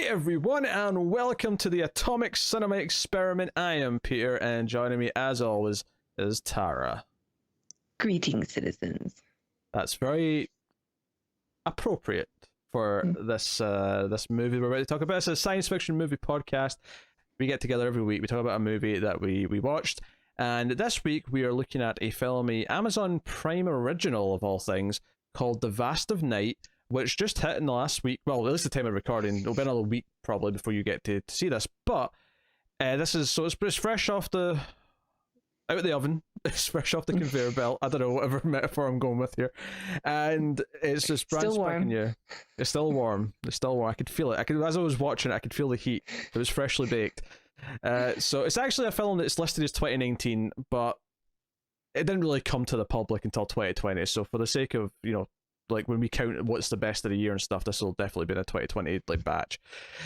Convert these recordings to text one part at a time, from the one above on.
everyone, and welcome to the Atomic Cinema Experiment. I am Peter, and joining me, as always, is Tara. Greetings, citizens. That's very appropriate for this movie we're about to talk about. It's a science fiction movie podcast. We get together every week. We talk about a movie that we watched, and this week we are looking at a film, a Amazon Prime original of all things, called The Vast of Night, which just hit in the last week. Well, at least the time of recording. It'll be another week probably before you get to see this. But this is it's fresh off out of the oven. It's fresh off the conveyor belt. I don't know whatever metaphor I'm going with here, and it's just brand spanking new. It's still warm. It's still warm. I could feel it. As I was watching it, I could feel the heat. It was freshly baked. So it's actually a film that's listed as 2019, but it didn't really come to the public until 2020. So for the sake of like when we count what's the best of the year and stuff, this will definitely be in a 2020 like batch.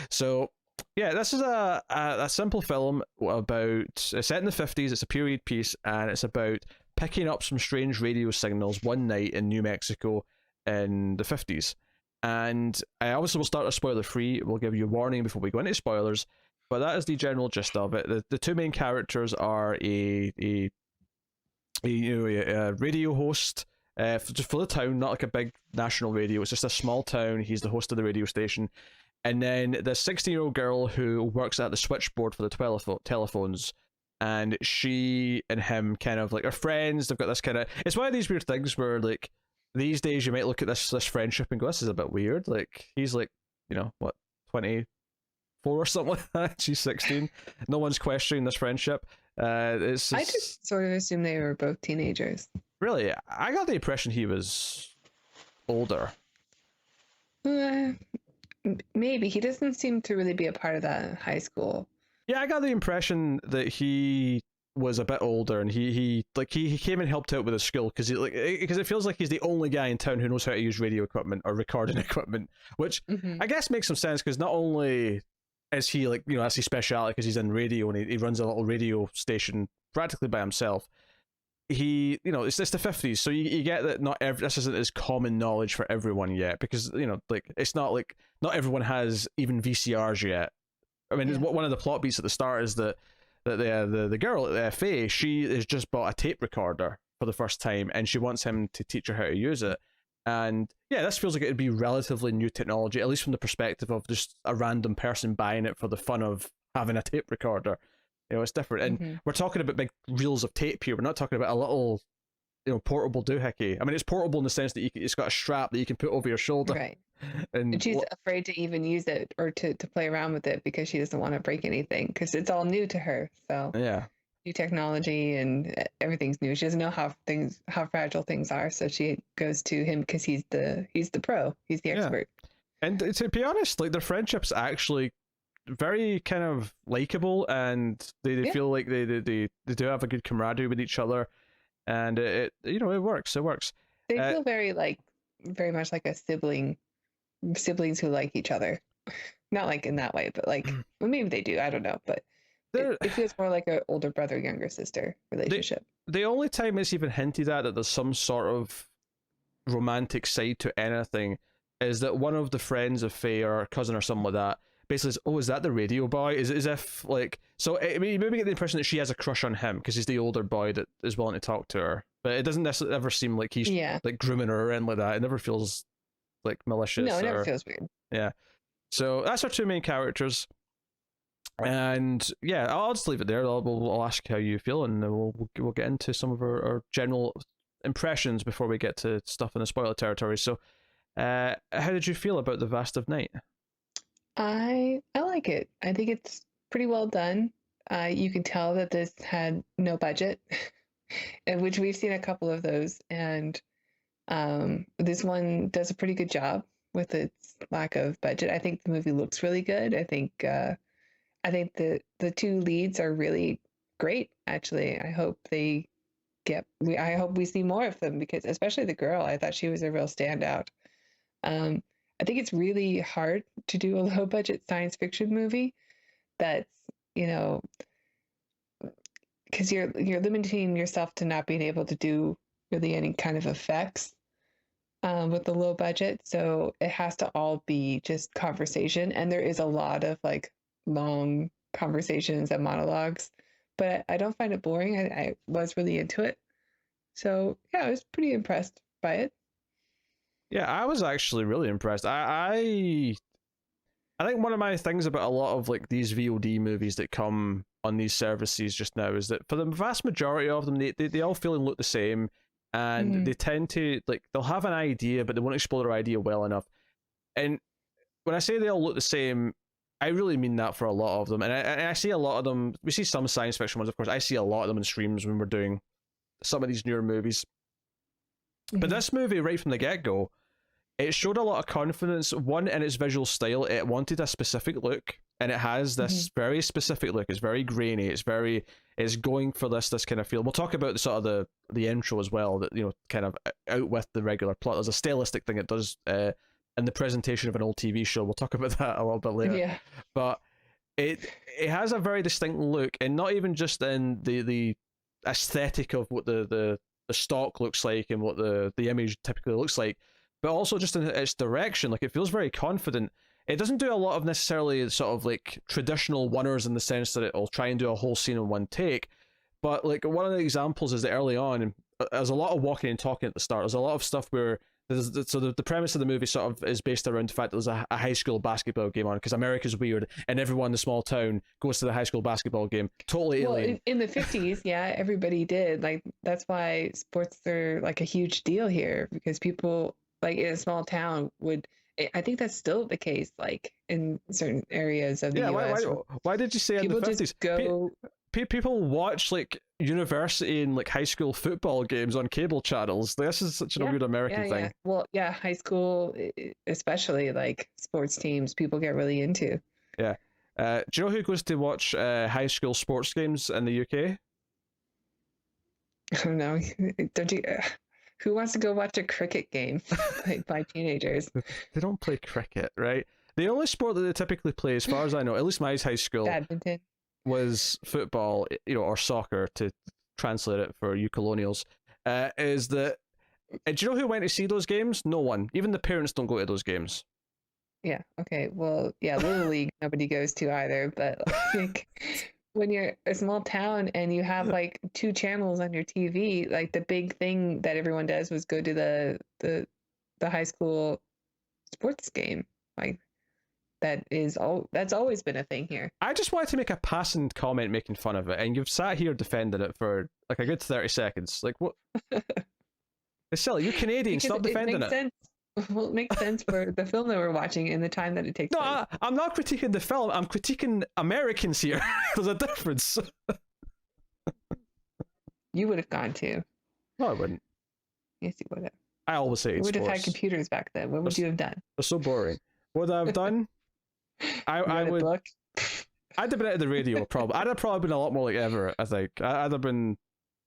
So yeah, this is a simple film about it's set in the 50s. It's a period piece, and it's about picking up some strange radio signals one night in New Mexico in the 50s. And I obviously will start a spoiler free. We'll give you a warning before we go into spoilers, but that is the general gist of it. The two main characters are a radio host. Just for the town, not like a big national radio. It's just a small town. He's the host of the radio station. And then the 16-year-old girl who works at the switchboard for the telephones, and she and him kind of like are friends. They've got this kind of... It's one of these weird things where like these days you might look at this friendship and go, this is a bit weird. Like he's like, 24 or something like that. She's 16. No one's questioning this friendship. I just sort of assumed they were both teenagers. Really? I got the impression he was older. Maybe. He doesn't seem to really be a part of that high school. Yeah, I got the impression that he was a bit older, and he came and helped out with his school because it feels like he's the only guy in town who knows how to use radio equipment or recording equipment, which I guess makes some sense because not only is he that's his speciality because he's in radio and he runs a little radio station practically by himself. It's the 50s, so you get that this isn't as common knowledge for everyone yet, because it's not like not everyone has even VCRs yet. I mean, one of the plot beats at the start is that the girl Faye, she has just bought a tape recorder for the first time, and she wants him to teach her how to use it. And yeah, this feels like it'd be relatively new technology, at least from the perspective of just a random person buying it for the fun of having a tape recorder. It's different, and we're talking about big reels of tape here. We're not talking about a little, portable doohickey. I mean, it's portable in the sense that it's got a strap that you can put over your shoulder. Right. And she's afraid to even use it or to play around with it because she doesn't want to break anything because it's all new to her. So yeah, new technology and everything's new. She doesn't know how fragile things are, so she goes to him because he's the pro. He's the expert. And to be honest, like their friendship's actually very kind of likable, and they feel like they do have a good camaraderie with each other, and it works. They feel very much like a siblings who like each other, not like in that way, but like well, maybe they do, I don't know, but it feels more like an older brother younger sister relationship. The only time it's even hinted at that there's some sort of romantic side to anything is that one of the friends of Faye or cousin or something like that basically says, is that the radio boy? Is it as if so I mean, you maybe get the impression that she has a crush on him because he's the older boy that is willing to talk to her, but it doesn't necessarily ever seem like he's like grooming her or anything like that. It never feels like malicious. No, it never feels weird. Yeah, so that's our two main characters, and yeah, I'll just leave it there. I'll ask how you feel, and we'll get into some of our general impressions before we get to stuff in the spoiler territory. So how did you feel about The Vast of Night? I like it. I think it's pretty well done. You can tell that this had no budget, which we've seen a couple of those, and this one does a pretty good job with its lack of budget. I think the movie looks really good. I think the two leads are really great. Actually, I hope I hope we see more of them, because especially the girl, I thought she was a real standout. I think it's really hard to do a low budget science fiction movie that's, because you're limiting yourself to not being able to do really any kind of effects. with the low budget, so it has to all be just conversation, and there is a lot of like long conversations and monologues, but I don't find it boring. I was really into it, so yeah, I was pretty impressed by it. Yeah, I was actually really impressed. I think one of my things about a lot of like these VOD movies that come on these services just now is that for the vast majority of them, they all feel and look the same, and they tend to like they'll have an idea, but they won't explore their idea well enough. And when I say they all look the same, I really mean that for a lot of them. And I see a lot of them. We see some science fiction ones, of course. I see a lot of them in streams when we're doing some of these newer movies. But this movie, right from the get go, it showed a lot of confidence. One, in its visual style, it wanted a specific look, and it has this very specific look. It's very grainy. It's going for this kind of feel. We'll talk about the sort of the intro as well. That kind of out with the regular plot. There's a stylistic thing it does in the presentation of an old TV show. We'll talk about that a little bit later. Yeah, But it has a very distinct look, and not even just in the aesthetic of what the stock looks like and what the image typically looks like, but also just in its direction. Like, it feels very confident. It doesn't do a lot of necessarily sort of like traditional oneers in the sense that it'll try and do a whole scene in one take, but like one of the examples is that early on there's a lot of walking and talking at the start. There's a lot of stuff where the premise of the movie sort of is based around the fact that there's a high school basketball game on, because America's weird and everyone in the small town goes to the high school basketball game. Totally alien. Well, in the 50s, yeah, everybody did. Like, that's why sports are like a huge deal here, because people like in a small town would. I think that's still the case, like in certain areas of the US. Why did you say in the 50s? Just go. People watch like university and like high school football games on cable channels. This is such a weird American thing. Yeah. Well, yeah, high school, especially like sports teams, people get really into. Yeah. Do you know who goes to watch high school sports games in the UK? I don't know. Don't you? Who wants to go watch a cricket game played by teenagers? They don't play cricket, right? The only sport that they typically play, as far as I know, at least my high school, badminton, was football, or soccer to translate it for you colonials. Is that? Do you know who went to see those games? No one. Even the parents don't go to those games. Yeah. Okay. Well, yeah, Little League nobody goes to either. But like, when you're a small town and you have like 2 channels on your TV, like the big thing that everyone does was go to the high school sports game. Like, that's always been a thing here. I just wanted to make a passing comment making fun of it, and you've sat here defending it for like a good 30 seconds. Like, what? It's silly. You're Canadian. Stop defending it. Sense. Well, it makes sense for the film that we're watching and the time that it takes place. No, I'm not critiquing the film. I'm critiquing Americans here. There's a difference. You would have gone to. No, I wouldn't. Yes, you would have. I always say you would have had computers back then. What would you have done? They're so boring. What would I have done? I would. Book? I'd have been into the radio, probably. I'd have probably been a lot more like Everett, I think. I'd have been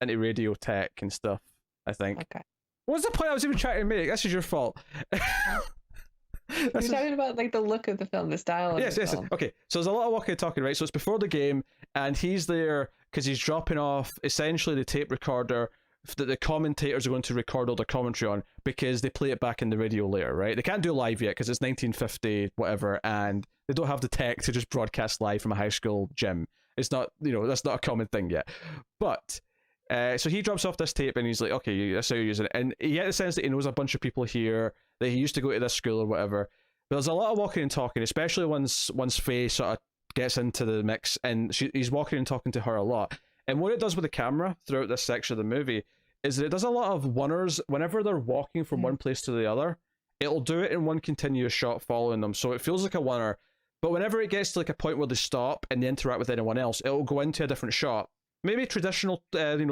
into radio tech and stuff, I think. Okay. What's the point I was even trying to make? This is your fault. You're talking about like the look of the film, the style of the film. Yes. Okay, so there's a lot of walking and talking, right? So it's before the game, and he's there because he's dropping off essentially the tape recorder that the commentators are going to record all their commentary on, because they play it back in the radio later, right? They can't do live yet because it's 1950 whatever, and they don't have the tech to just broadcast live from a high school gym. It's not, that's not a common thing yet. But so he drops off this tape and he's like, okay, that's how you're using it. And you get the sense that he knows a bunch of people here, that he used to go to this school or whatever. But there's a lot of walking and talking, especially once Faye sort of gets into the mix, and he's walking and talking to her a lot. And what it does with the camera throughout this section of the movie is that it does a lot of oneers. Whenever they're walking from one place to the other, it'll do it in one continuous shot following them. So it feels like a oneer. But whenever it gets to like a point where they stop and they interact with anyone else, it'll go into a different shot. Maybe traditional,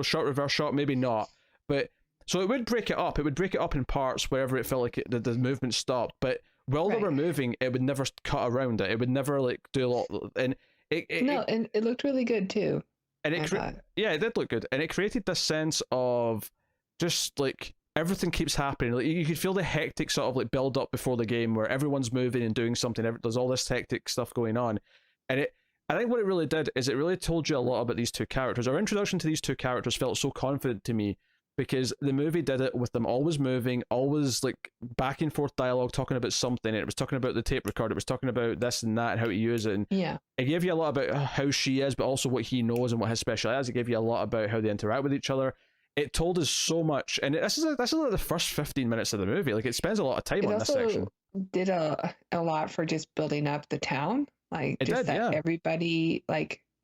shot, reverse shot, maybe not. But so it would break it up. It would break it up in parts wherever it felt like the movement stopped. But while they were moving, it would never cut around it. It would never like do a lot. And and it looked really good too. And it did look good. And it created this sense of just like everything keeps happening. Like you could feel the hectic sort of like build up before the game where everyone's moving and doing something. There's all this hectic stuff going on. And I think what it really did is it really told you a lot about these two characters. Our introduction to these two characters felt so confident to me because the movie did it with them always moving, always like back and forth dialogue, talking about something. And it was talking about the tape recorder, it was talking about this and that, and how to use it. And Yeah. it gave you a lot about how she is, but also what he knows and what his specialty is. It gave you a lot about how they interact with each other. It told us so much, and this is like the first 15 minutes of the movie. Like, it spends a lot of time It on this also section. did a lot for just building up the town. Like, It just did, that yeah.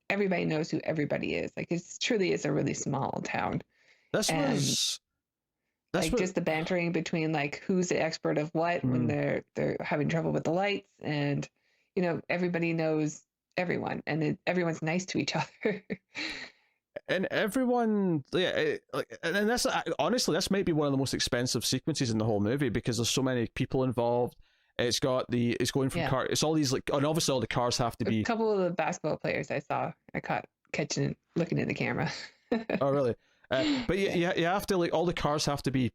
everybody knows who everybody is. Like, it truly is a really small town. This And was just the bantering between like who's the expert of what when they're having trouble with the lights, and everybody knows everyone, and everyone's nice to each other. and everyone, yeah, and that's honestly, this might be one of the most expensive sequences in the whole movie because there's so many people involved. It's going from car. It's all these like, and obviously all the cars have to be. A couple of the basketball players I caught catching, looking at the camera. Oh really? But you have to, like, all the cars have to be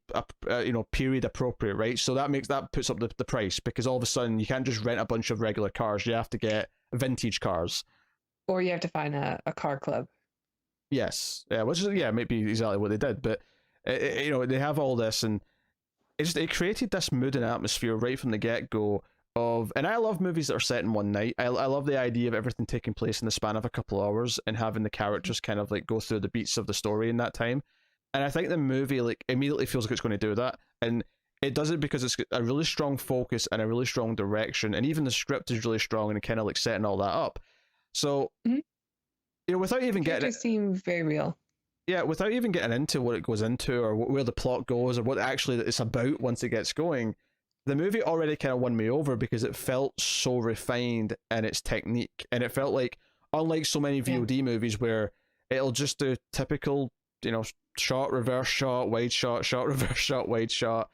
period appropriate, right? So that puts up the price, because all of a sudden you can't just rent a bunch of regular cars. You have to get vintage cars, or you have to find a car club. Yes, yeah, which is maybe exactly what they did. But they have all this, and it created this mood and atmosphere right from the get go. And I love movies that are set in one night. I love the idea of everything taking place in the span of a couple of hours and having the characters kind of like go through the beats of the story in that time. And I think the movie like immediately feels like it's going to do that, and it does it because it's got a really strong focus and a really strong direction, and even the script is really strong and kind of like setting all that up. So without even getting it, seem very real. Yeah, without even getting into what it goes into or where the plot goes or what actually it's about once it gets going, the movie already kind of won me over because it felt so refined in its technique, and it felt like, unlike so many VOD movies where it'll just do typical, shot, reverse shot, wide shot, shot, reverse shot, wide shot,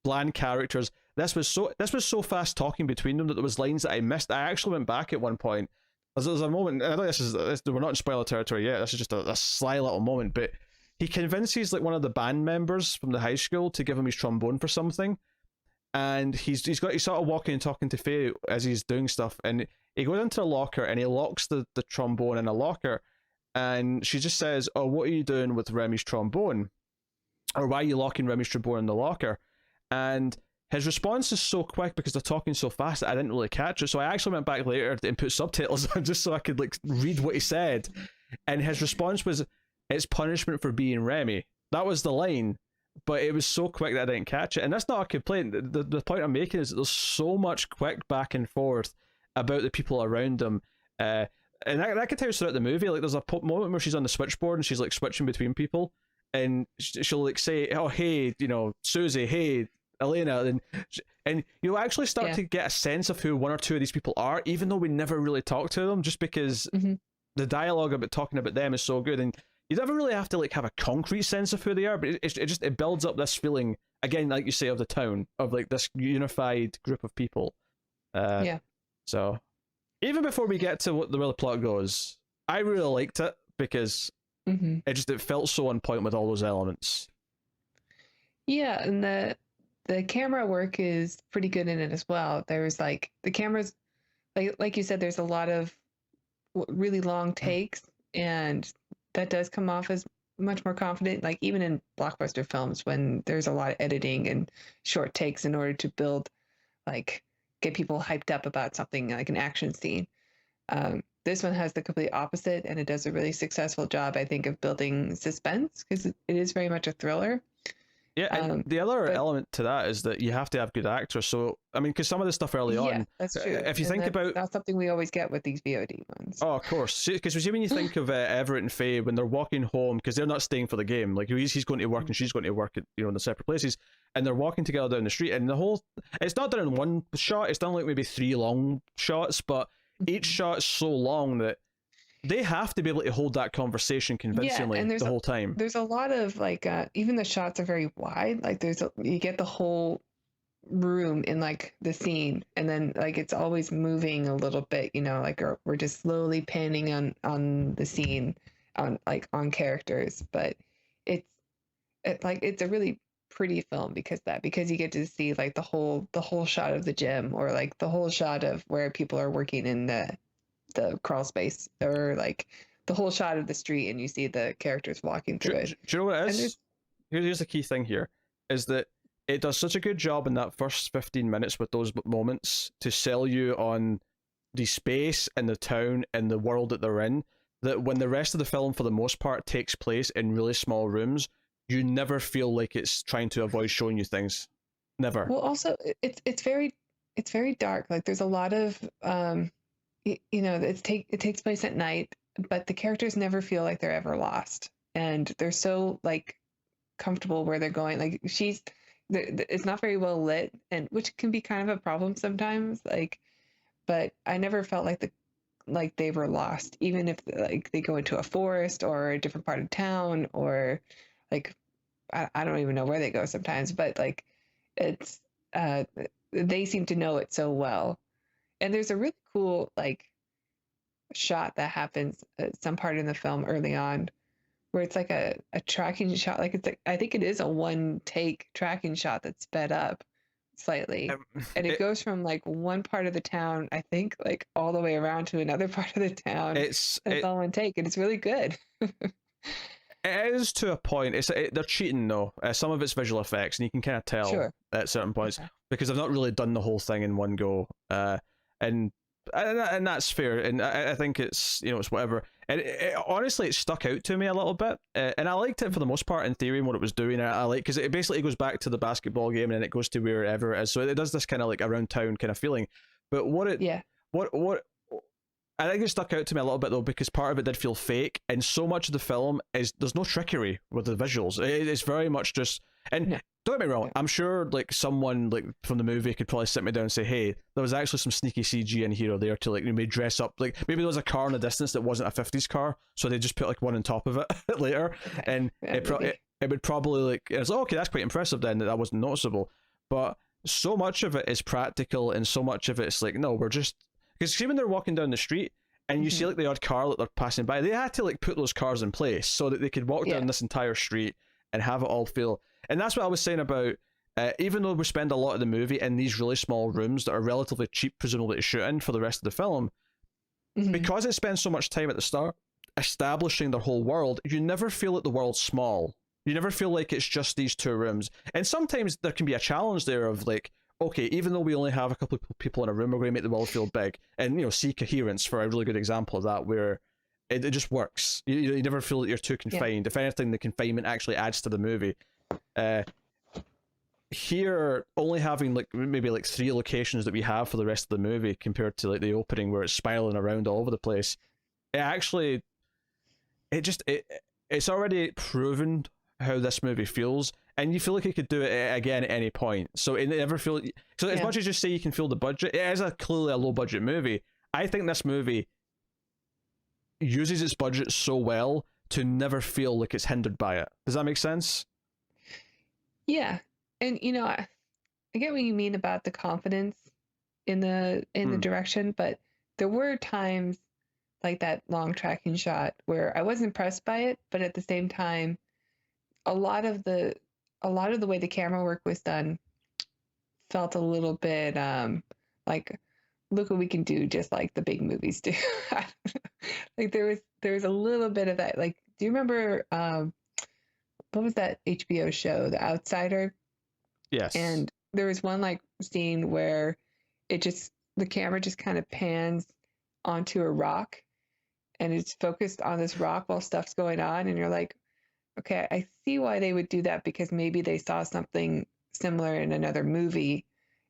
bland characters. This was so fast talking between them that there was lines that I missed. I actually went back at one point. There's a moment, and I think we're not in spoiler territory yet, this is just a sly little moment, but he convinces like one of the band members from the high school to give him his trombone for something, and he's sort of walking and talking to Faye as he's doing stuff, and he goes into a locker and he locks the trombone in a locker, and she just says, "Oh, what are you doing with Remy's trombone? Or why are you locking Remy's trombone in the locker?" And his response is so quick because they're talking so fast that I didn't really catch it. So I actually went back later and put subtitles on just so I could like read what he said. And his response was, "It's punishment for being Remy." That was the line, but it was so quick that I didn't catch it. And that's not a complaint. The point I'm making is that there's so much quick back and forth about the people around him. And that continues throughout the movie. Like, there's a moment where she's on the switchboard and she's like switching between people, and she'll like say, "Oh, hey, Susie, hey, Elena," and you'll actually start to get a sense of who one or two of these people are, even though we never really talk to them, just because the dialogue about talking about them is so good, and you never really have to like have a concrete sense of who they are, but it builds up this feeling again, like you say, of the town, of like this unified group of people. So even before we get to what the real plot goes, I really liked it because it felt so on point with all those elements. Yeah, and the camera work is pretty good in it as well. There's like the cameras, like you said, there's a lot of really long takes, and that does come off as much more confident. Like even in blockbuster films, when there's a lot of editing and short takes in order to build, like, get people hyped up about something like an action scene. This one has the complete opposite, and it does a really successful job, I think, of building suspense because it is very much a thriller. Yeah, and the other element to that is that you have to have good actors. So, I mean, because some of the stuff early on... that's true. If you think about... That's something we always get with these VOD ones. Oh, of course. Because when you think of Everett and Faye, when they're walking home, because they're not staying for the game, like he's going to work and she's going to work at, in the separate places, and they're walking together down the street, and it's not done in one shot, it's done like maybe 3 long shots, but each shot is so long that they have to be able to hold that conversation convincingly the whole time. There's a lot of like, even the shots are very wide. Like you get the whole room in like the scene, and then like it's always moving a little bit, like we're just slowly panning on the scene, on characters. But it's a really pretty film because you get to see like the whole shot of the gym, or like the whole shot of where people are working in the crawl space, or like the whole shot of the street, and you see the characters walking through it. Do you know what it is? here's the key thing here, is that it does such a good job in that first 15 minutes with those moments to sell you on the space and the town and the world that they're in, that when the rest of the film for the most part takes place in really small rooms, you never feel like it's trying to avoid showing you things. Never. Well, also it's very dark. Like there's a lot of it takes place at night, but the characters never feel like they're ever lost, and they're so like comfortable where they're going. Like it's not very well lit, and which can be kind of a problem sometimes. Like, but I never felt like they were lost, even if like they go into a forest or a different part of town, or like I don't even know where they go sometimes, but like it's they seem to know it so well. And there's a really cool like shot that happens at some part in the film early on, where it's like a tracking shot. Like it's like, I think it is a one take tracking shot that's sped up slightly, and it goes from like one part of the town, I think, like all the way around to another part of the town. It's all one take, and it's really good. It is to a point. They're cheating though. Some of it's visual effects, and you can kind of tell at certain points because they've not really done the whole thing in one go. And that's fair. And I think it's it's whatever. And honestly, it stuck out to me a little bit, and I liked it for the most part in theory and what it was doing. I like because it basically goes back to the basketball game and then it goes to wherever it is. So it does this kind of like around town kind of feeling. But what I think it stuck out to me a little bit though, because part of it did feel fake, and so much of the film is there's no trickery with the visuals. It's very much just, and don't get me wrong, I'm sure like someone like from the movie could probably sit me down and say, hey, there was actually some sneaky CG in here or there to like maybe dress up, like maybe there was a car in the distance that wasn't a 50s car, so they just put like one on top of it later, and it would probably like, it's like, okay, that's quite impressive then that wasn't noticeable. But so much of it is practical, and so much of it's like, no, we're just, because see when they're walking down the street and you see like the odd car that they're passing by, they had to like put those cars in place so that they could walk down this entire street and have it all feel. And that's what I was saying about, even though we spend a lot of the movie in these really small rooms that are relatively cheap, presumably to shoot in for the rest of the film, because it spends so much time at the start establishing the whole world, you never feel like the world's small. You never feel like it's just these two rooms. And sometimes there can be a challenge there of like, okay, even though we only have a couple of people in a room, we're going to make the world feel big. And, see Coherence for a really good example of that, where it just works. You never feel that you're too confined. If anything, the confinement actually adds to the movie. Here, only having like maybe like 3 locations that we have for the rest of the movie compared to like the opening where it's spiraling around all over the place, it's already proven how this movie feels. And you feel like you could do it again at any point. So it never feels... So as much as you say you can feel the budget, it is clearly a low-budget movie. I think this movie uses its budget so well to never feel like it's hindered by it. Does that make sense? Yeah. And, I get what you mean about the confidence in the direction, but there were times like that long tracking shot where I was impressed by it, but at the same time, a lot of the way the camera work was done felt a little bit like, look what we can do, just like the big movies do. Like there was a little bit of that. Like, do you remember what was that HBO show, The Outsider? Yes. And there was one like scene where the camera just kind of pans onto a rock, and it's focused on this rock while stuff's going on, and you're like, okay, I see why they would do that, because maybe they saw something similar in another movie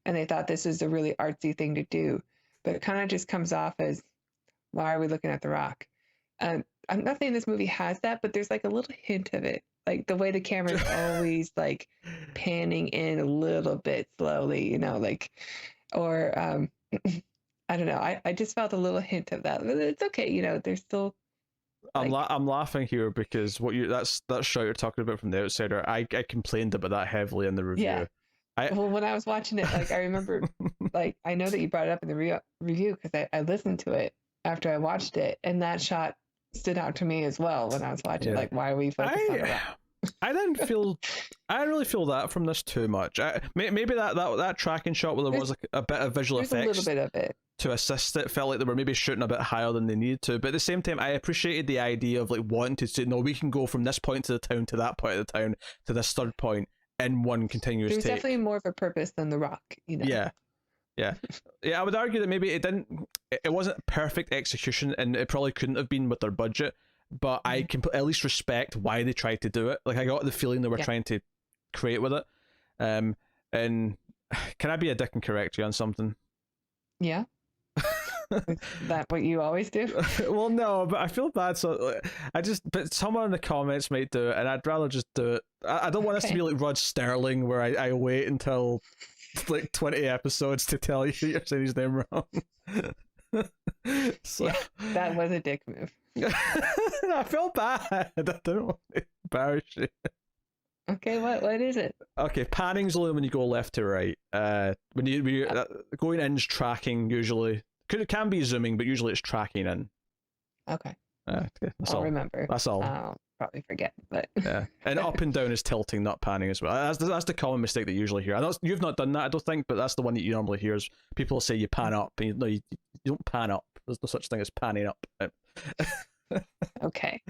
and they thought this was a really artsy thing to do. But it kind of just comes off as, why are we looking at the rock? I'm not saying this movie has that, but there's like a little hint of it. Like the way the camera is always like panning in a little bit slowly, or I don't know. I just felt a little hint of that. But it's okay, there's still... I'm laughing here because that shot you're talking about from The Outsider, I complained about that heavily in the review. Yeah. Well, when I was watching it, like I remember, like I know that you brought it up in the review because I listened to it after I watched it, and that shot stood out to me as well when I was watching. Like, why are we focused on that? I didn't really feel that from this too much. Maybe that tracking shot where there was like a bit of visual effects. A little bit of it. to assist it felt like they were maybe shooting a bit higher than they needed to. But at the same time, I appreciated the idea of like wanting to say, no, we can go from this point to the town to that point of the town to this third point in one continuous There's take. definitely more of a purpose than The Rock, you know. Yeah. I would argue that maybe it wasn't perfect execution, and it probably couldn't have been with their budget. But I can at least respect why they tried to do it. Like I got the feeling they were trying to create with it. And can I be a dick and correct you on something? Yeah. Is that what you always do? Well, no, but I feel bad. So but someone in the comments might do it, and I'd rather just do it. I don't want this to be like Rod Sterling, where I wait until like 20 episodes to tell you you're saying his name wrong. So, yeah, that was a dick move. I feel bad. I don't want to embarrass you. Okay, what is it? Okay, panning's only when you go left to right. When you going in's tracking usually. It can be zooming, but usually it's tracking in. Okay. That's I'll all. remember. That's all. I'll probably forget, but yeah. And up and down is tilting, not panning as well. That's the common mistake that you usually hear. I know you've not done that, I don't think, but that's the one that you normally hear. Is people say you pan up, and you don't pan up. There's no such thing as panning up. Okay.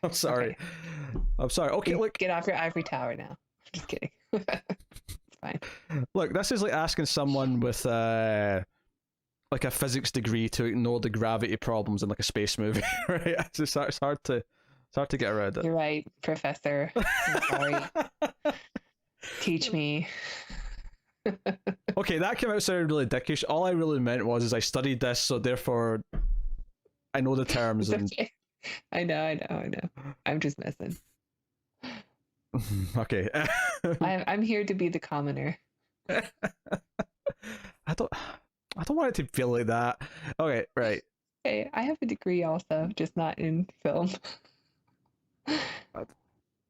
I'm sorry. Okay. I'm sorry. Okay, look. Get off your ivory tower now. Just kidding. It's fine. Look, this is like asking someone with like a physics degree to ignore the gravity problems in like a space movie, right? It's hard to get around it. You're right, Professor. I'm sorry. Teach me. Okay, that came out sounding really dickish. All I really meant was I studied this, so therefore I know the terms. And Okay. I know. I'm just messing. Okay. I'm here to be the commoner. I don't want it to feel like that. Okay, right. Okay, I have a degree also, just not in film.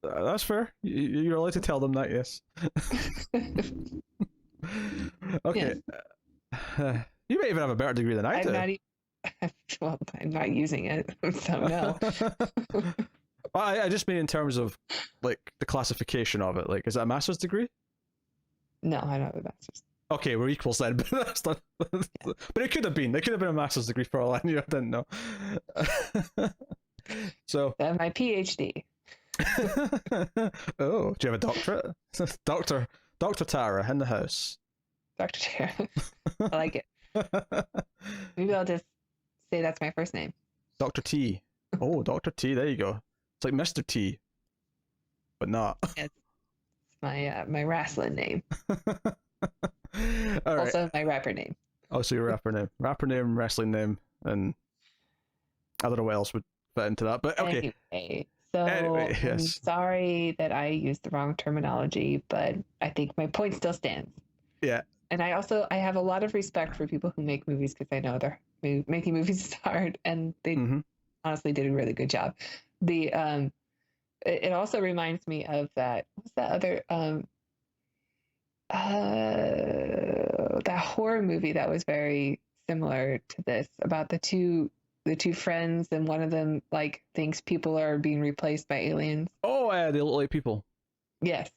That's fair. You're allowed to tell them that, yes. Okay. Yes. You may even have a better degree than I do. Well, I'm not using it, so no. Well, I just mean in terms of like the classification of it. Like, is that a master's degree? No, I don't have a master's. Okay, we're equals then, but that's not. Yeah. But it could have been. It could have been a master's degree for all I knew. I didn't know. So. That's my PhD. Oh, do you have a doctorate? Dr. Tara in the house. Dr. Tara. I like it. Maybe I'll just say that's my first name. Dr. T. Oh, Dr. T. There you go. It's like Mr. T, but not. It's my wrestling name. All right. Also my rapper name. Oh, so your rapper name, wrestling name, and I don't know what else would fit into that. But okay. Anyway, yes. I'm sorry that I used the wrong terminology, but I think my point still stands. Yeah. And I have a lot of respect for people who make movies, because I know they're making movies is hard, and they honestly did a really good job. It also reminds me of what's that other that horror movie that was very similar to this, about the two friends, and one of them like thinks people are being replaced by aliens. Oh, they look like people. Yes.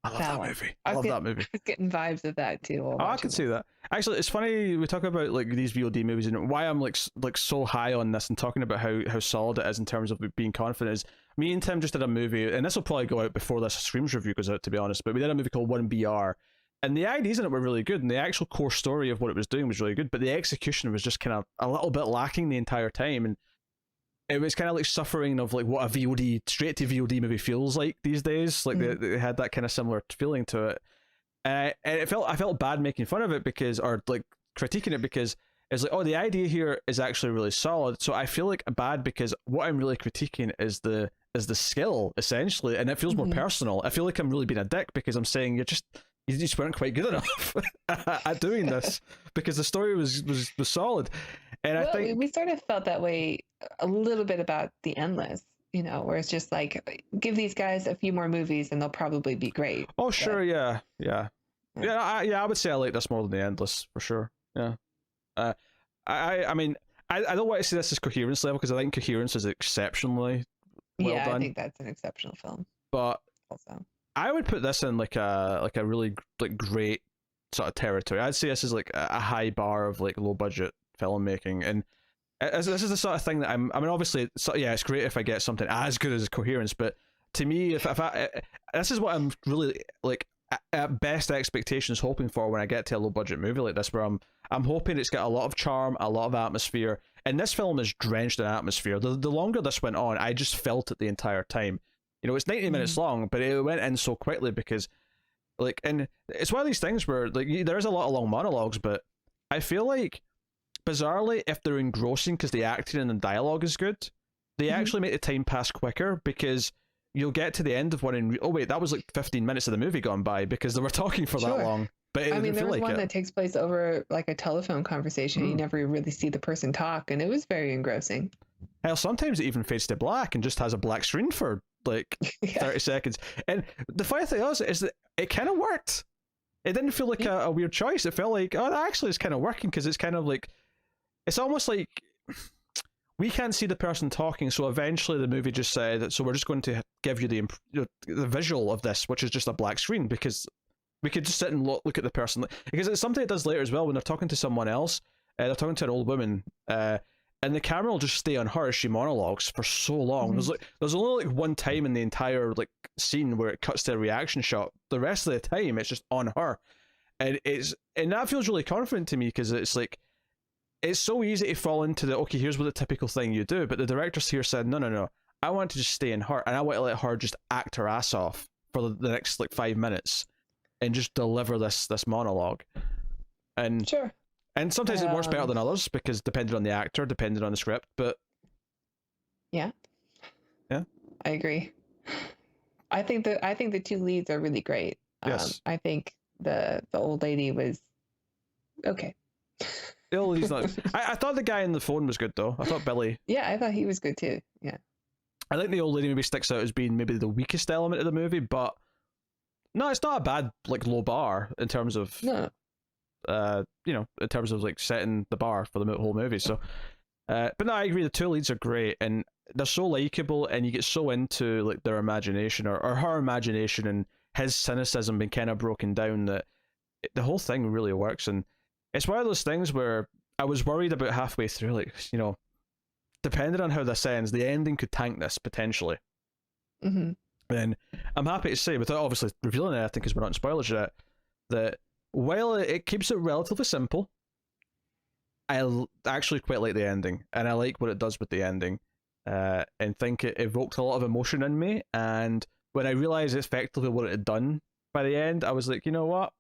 I love that movie. I love that movie. I was getting vibes of that too. Oh, I can see that. Actually, it's funny we talk about like these VOD movies and why I'm like so high on this and talking about how solid it is in terms of being confident. Is me and Tim just did a movie, and this will probably go out before this Screams review goes out, to be honest. But we did a movie called 1BR, and the ideas in it were really good, and the actual core story of what it was doing was really good, but the execution was just kind of a little bit lacking the entire time, and it was kind of like suffering of like what a VOD, straight to VOD movie feels like these days. Like they had that kind of similar feeling to it. And I felt bad making fun of it or like critiquing it, because it's like, oh, the idea here is actually really solid. So I feel like bad because what I'm really critiquing is the skill, essentially, and it feels more personal. I feel like I'm really being a dick because I'm saying you just weren't quite good enough at doing this, because the story was solid. And I think we sort of felt that way a little bit about The Endless, where it's just like, give these guys a few more movies and they'll probably be great. Oh, sure, yeah. I would say I like this more than The Endless for sure. Yeah. I mean, I don't want to say this as coherence level, because I think coherence is exceptionally well done. I think that's an exceptional film. But also, I would put this in like a really like great sort of territory. I'd say this is like a high bar of like low budget filmmaking, and this is the sort of thing that I mean, obviously, yeah, it's great if I get something as good as Coherence, but to me, if I this is what I'm really like at best expectations hoping for when I get to a low budget movie like this, where I'm hoping it's got a lot of charm, a lot of atmosphere, and this film is drenched in atmosphere. The longer this went on, I just felt it the entire time. You know, it's 90 minutes long, but it went in so quickly because, like, and it's one of these things where like there's a lot of long monologues, but I feel like bizarrely, if they're engrossing because the acting and the dialogue is good, they actually make the time pass quicker because you'll get to the end of one and oh wait, that was like 15 minutes of the movie gone by because they were talking for that long. But I mean, there was like one that takes place over like a telephone conversation. You never really see the person talk, and it was very engrossing. Hell, sometimes it even fades to black and just has a black screen for like 30 seconds. And the funny thing is that it kind of worked. It didn't feel like a weird choice. It felt like, oh, that actually is kind of working because it's kind of like, it's almost like we can't see the person talking, so eventually the movie just said, so we're just going to give you the visual of this, which is just a black screen, because we could just sit and look at the person. Because it's something it does later as well when they're talking to someone else. They're talking to an old woman, and the camera will just stay on her as she monologues for so long. There's only like one time in the entire like scene where it cuts to a reaction shot. The rest of the time it's just on her, and that feels really confident to me because it's like, it's so easy to fall into the, okay, here's what the typical thing you do, but the directors here said, no, I want to just stay in her, and I want to let her just act her ass off for the next like 5 minutes and just deliver this monologue. And sure, and sometimes it works better than others because depending on the actor, depending on the script, but yeah, I agree. I think the two leads are really great. Yes. I think the old lady was okay. He's not. I thought the guy on the phone was good though. I thought Billy. Yeah, I thought he was good too. Yeah. I think the old lady maybe sticks out as being maybe the weakest element of the movie, but no, it's not a bad like low bar in terms of in terms of like setting the bar for the whole movie. So, but no, I agree. The two leads are great and they're so likable, and you get so into like their imagination or her imagination and his cynicism being kind of broken down that the whole thing really works. And it's one of those things where I was worried about halfway through, like, you know, depending on how this ends, the ending could tank this potentially. And I'm happy to say, without obviously revealing anything because we're not in spoilers yet, that while it keeps it relatively simple, I actually quite like the ending, and I like what it does with the ending, and think it evoked a lot of emotion in me. And when I realised effectively what it had done by the end, I was like, you know what?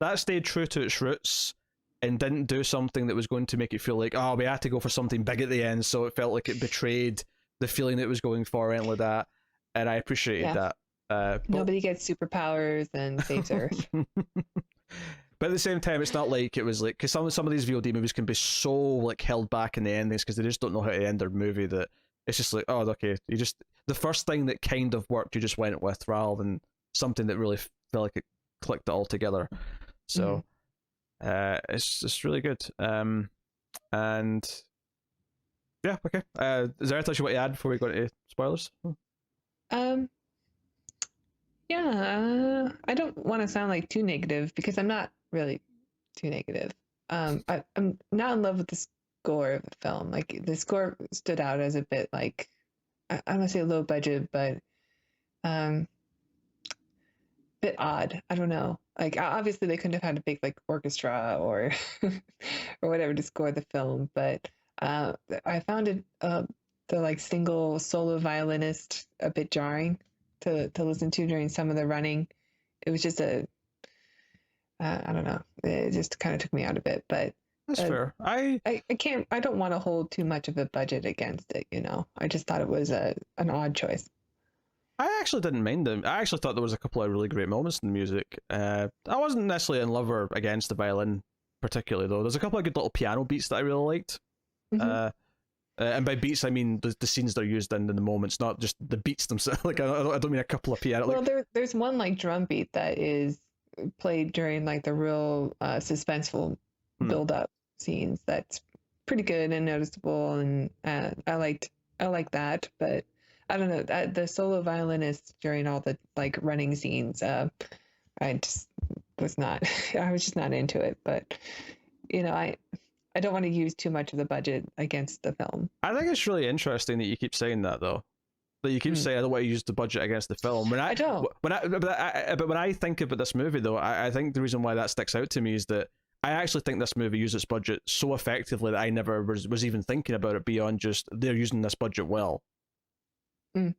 That stayed true to its roots and didn't do something that was going to make it feel like, oh, we had to go for something big at the end, so it felt like it betrayed the feeling it was going for, or anything like that. And I appreciated that. Nobody gets superpowers and saves Earth. But at the same time, it's not like it was like, because some of these VOD movies can be so like held back in the endings because they just don't know how to end their movie, that it's just like, oh, okay, you just, the first thing that kind of worked, you just went with, rather than something that really felt like it clicked it all together. So it's really good. And yeah, okay. Is there anything else you want to add before we go into spoilers? Yeah, I don't want to sound like too negative because I'm not really too negative. I'm not in love with the score of the film. Like, the score stood out as a bit like, I don't want to say low budget, but bit odd. I don't know. Like, obviously they couldn't have had a big like orchestra or or whatever to score the film, but I found it the like single solo violinist a bit jarring to listen to during some of the running. It was just I don't know. It just kind of took me out a bit, but that's fair. I don't want to hold too much of a budget against it, you know. I just thought it was an odd choice. I actually didn't mind them. I actually thought there was a couple of really great moments in the music. I wasn't necessarily in love or against the violin particularly, though. There's a couple of good little piano beats that I really liked. And by beats, I mean the scenes they're used in the moments, not just the beats themselves. Like, I don't mean a couple of piano. Well, there's one like drum beat that is played during like the real suspenseful build-up scenes. That's pretty good and noticeable, and I like that. But I don't know, the solo violinist during all the like running scenes, I just was not. I was just not into it. But I don't want to use too much of the budget against the film. I think it's really interesting that you keep saying that, though. That you keep saying I don't want to use the budget against the film. I don't. But when I think about this movie, though, I think the reason why that sticks out to me is that I actually think this movie used its budget so effectively that I never was even thinking about it beyond just they're using this budget well. I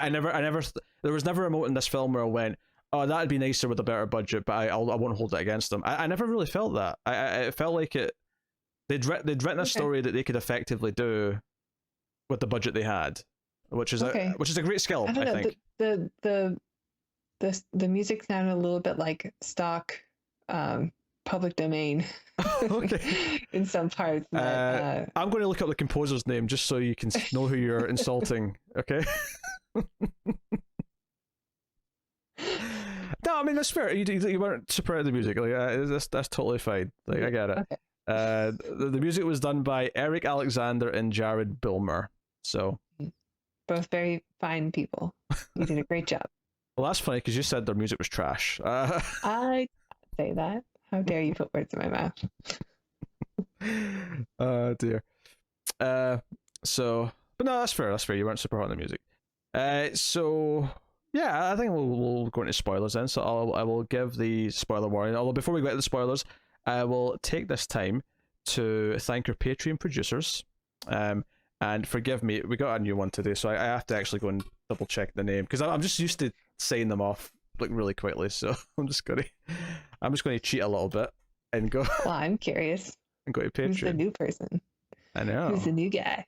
never. There was never a moment in this film where I went, "Oh, that'd be nicer with a better budget," but I won't hold it against them. I never really felt that. It felt like they'd written a story that they could effectively do with the budget they had, which is a great skill. I don't know. think The music sounded a little bit like stock public domain. Okay. In some parts. But, I'm going to look up the composer's name just so you can know who you're insulting. Okay. No, I mean that's fair. You weren't super into the music. Like that's totally fine. Like I get it. Okay. The music was done by Eric Alexander and Jared Bilmer. So both very fine people. You did a great job. Well, that's funny because you said their music was trash. I say that. How dare you put words in my mouth? Oh dear. But no, that's fair. That's fair. You weren't super hot on the music. So yeah, I think we'll go into spoilers then. So I will give the spoiler warning. Although before we get to the spoilers, I will take this time to thank our Patreon producers. And forgive me, we got a new one today, so I have to actually go and double check the name because I'm just used to saying them off like really quickly. So I'm just going to cheat a little bit and go. Well, I'm curious. And go to Patreon. Who's the new person? I know. Who's the new guy?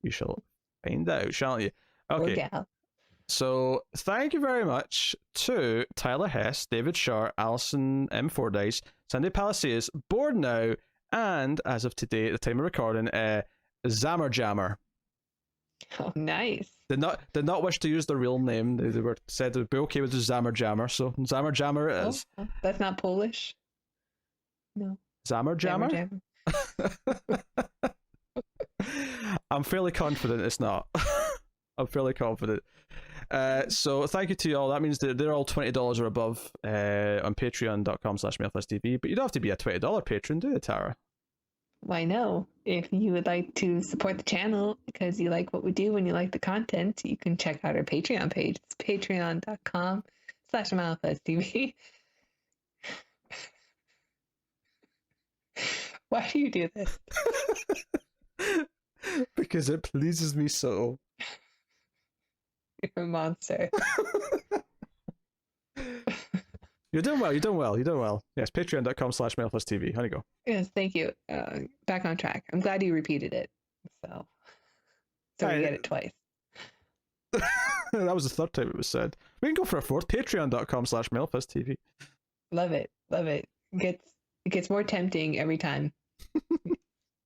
You shall find out, shan't you? Okay. Or gal. So thank you very much to Tyler Hess, David Sharp, Alison M. Fordyce, Sandy Palacios, Board Now, and as of today, at the time of recording, Zammer Jammer. Oh, nice. Did not wish to use their real name. They were said they'd be okay with just Zammer Jammer, so Zammer Jammer it is. Oh, that's not Polish. No. Zammer Jammer? Jammer. I'm fairly confident it's not. I'm fairly confident. So thank you to you all. That means that they're all $20 or above on patreon.com/MailFuzzTV, but you don't have to be a $20 patron, do you, Tara? Why no? If you would like to support the channel because you like what we do and you like the content, you can check out our Patreon page. It's patreon.com/MailFuzzTV. Why do you do this? Because it pleases me so. You're a monster. You're doing well. Yes, patreon.com/MailFuzzTV. How do you go? Yes, thank you. Back on track. I'm glad you repeated it. So we get it twice. That was the third time it was said. We can go for a fourth. Patreon.com/MailFuzzTV. Love it. It gets more tempting every time.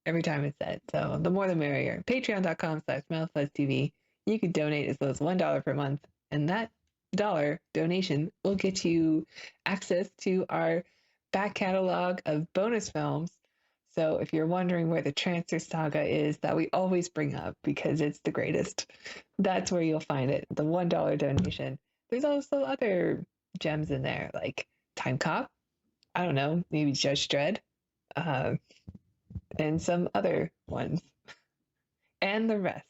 Every time it's said. So the more the merrier. Patreon.com/MailFuzzTV. You can donate as low as $1 per month, and that dollar donation will get you access to our back catalog of bonus films. So if you're wondering where the Transfer Saga is, that we always bring up because it's the greatest, that's where you'll find it. The $1 donation. There's also other gems in there like Time Cop. I don't know, maybe Judge Dredd, and some other ones, and the rest.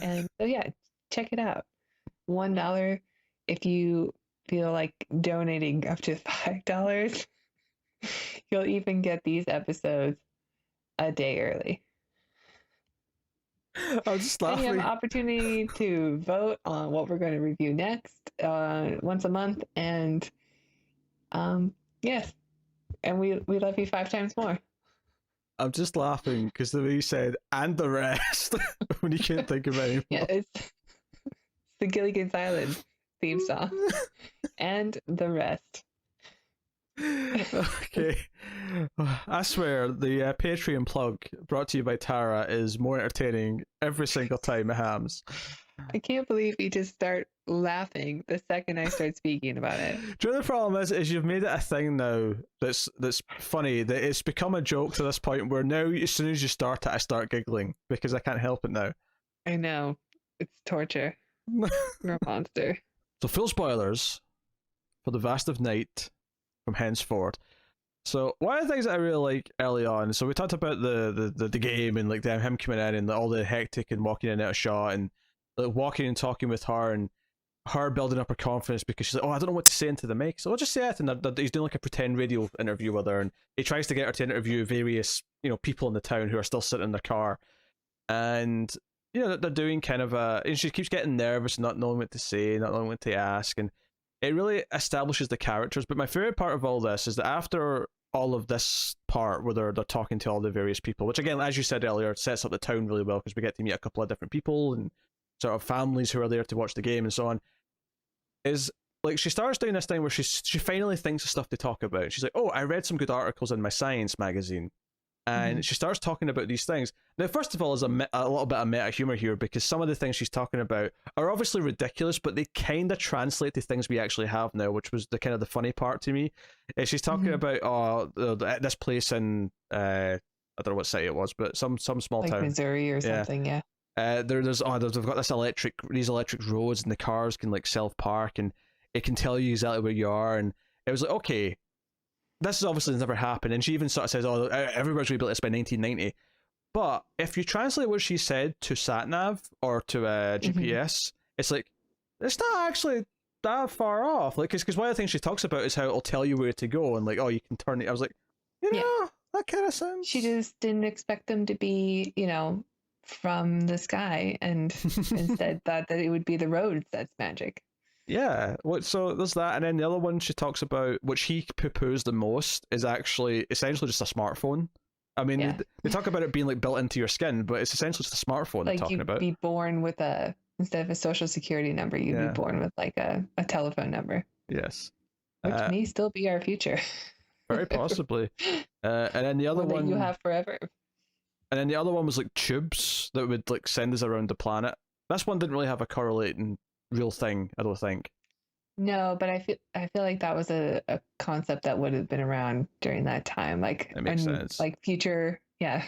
And so yeah, check it out. $1 if you feel like donating up to $5. You'll even get these episodes a day early. I'm just laughing. And you have an opportunity to vote on what we're going to review next once a month. And yes, and we love you 5 times more. I'm just laughing because the way you said "and the rest" when you can't think of any more. Yeah, it's the Gilligan's Island theme song. And the rest. Okay. I swear the Patreon plug brought to you by Tara is more entertaining every single time it happens. I can't believe you just start laughing the second I start speaking about it. Do you know the problem is you've made it a thing now that's funny, that it's become a joke to this point where now as soon as you start it I start giggling because I can't help it now. I know. It's torture. You're a monster. So full spoilers for the vast of night from henceforth. So one of the things that I really like early on, so we talked about the game and like him coming in and all the hectic and walking in and out of shot and like walking and talking with her and her building up her confidence because she's like, oh, I don't know what to say into the mic, so I'll just say it. And he's doing like a pretend radio interview with her, and he tries to get her to interview various people in the town who are still sitting in their car, and they're doing kind of and she keeps getting nervous, not knowing what to say, not knowing what to ask, and it really establishes the characters. But my favorite part of all this is that after all of this part where they're talking to all the various people, which again, as you said earlier, sets up the town really well because we get to meet a couple of different people and sort of families who are there to watch the game and so on, is like she starts doing this thing where she finally thinks of stuff to talk about. She's like, oh, I read some good articles in my science magazine, and she starts talking about these things. Now, first of all, there's a little bit of meta humor here because some of the things she's talking about are obviously ridiculous, but they kind of translate to things we actually have now, which was the kind of the funny part to me. She's talking about this place in I don't know what city it was, but some small like town, Missouri or something. Yeah. They've got these electric roads, and the cars can like self park, and it can tell you exactly where you are. And it was like, okay, this is obviously never happened. And she even sort of says, oh, everybody's rebuilt this by 1990. But if you translate what she said to sat nav or to GPS, it's like it's not actually that far off. Like, because one of the things she talks about is how it'll tell you where to go, and like, oh, you can turn it. I was like, that kind of sounds. She just didn't expect them to be, from the sky, and instead thought that it would be the roads that's magic. Yeah, so there's that, and then the other one she talks about, which he poo-poos the most, is actually essentially just a smartphone. I mean, they talk about it being like built into your skin, but it's essentially just a smartphone they're talking about. You'd be born with instead of a social security number, you'd be born with like a telephone number. Yes. Which may still be our future. Very possibly. And then the other one that you have forever. And then the other one was like tubes that would like send us around the planet. This one didn't really have a correlating real thing, I don't think. No, but I feel like that was a concept that would have been around during that time. Like, that makes sense. Like future, yeah.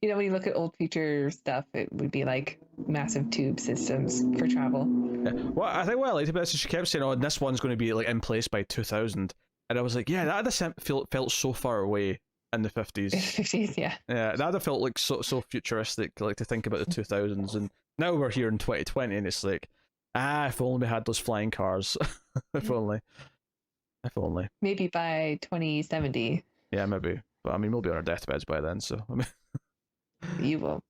When you look at old future stuff, it would be like massive tube systems for travel. Yeah. Well, I think what I liked about this is she kept saying, oh, this one's going to be like in place by 2000. And I was like, yeah, that felt so far away in the 50s. 50s, yeah. Yeah, that would felt like so futuristic, like to think about the 2000s. And now we're here in 2020, and it's like, if only we had those flying cars. If only. Maybe by 2070. Yeah, maybe. But I mean, we'll be on our deathbeds by then, so I mean. You will.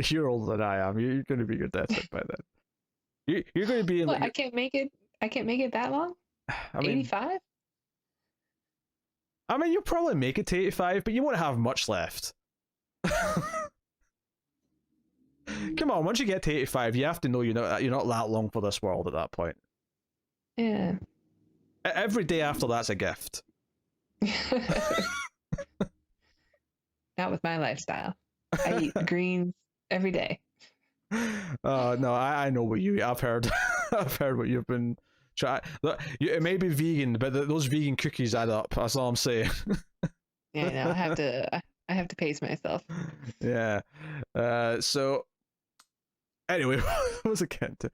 You're older than I am. You're going to be your deathbed by then. You're going to be in. What, I can't make it that long. I mean, 85. I mean, you'll probably make it to 85, but you won't have much left. Come on, once you get to 85, you have to know you're not that long for this world at that point. Yeah. Every day after that's a gift. Not with my lifestyle. I eat greens every day. No, I know what you eat. I've heard what you've been trying. It may be vegan, but those vegan cookies add up. That's all I'm saying. Yeah, no, I have to pace myself. Yeah. So anyway, what was it getting to?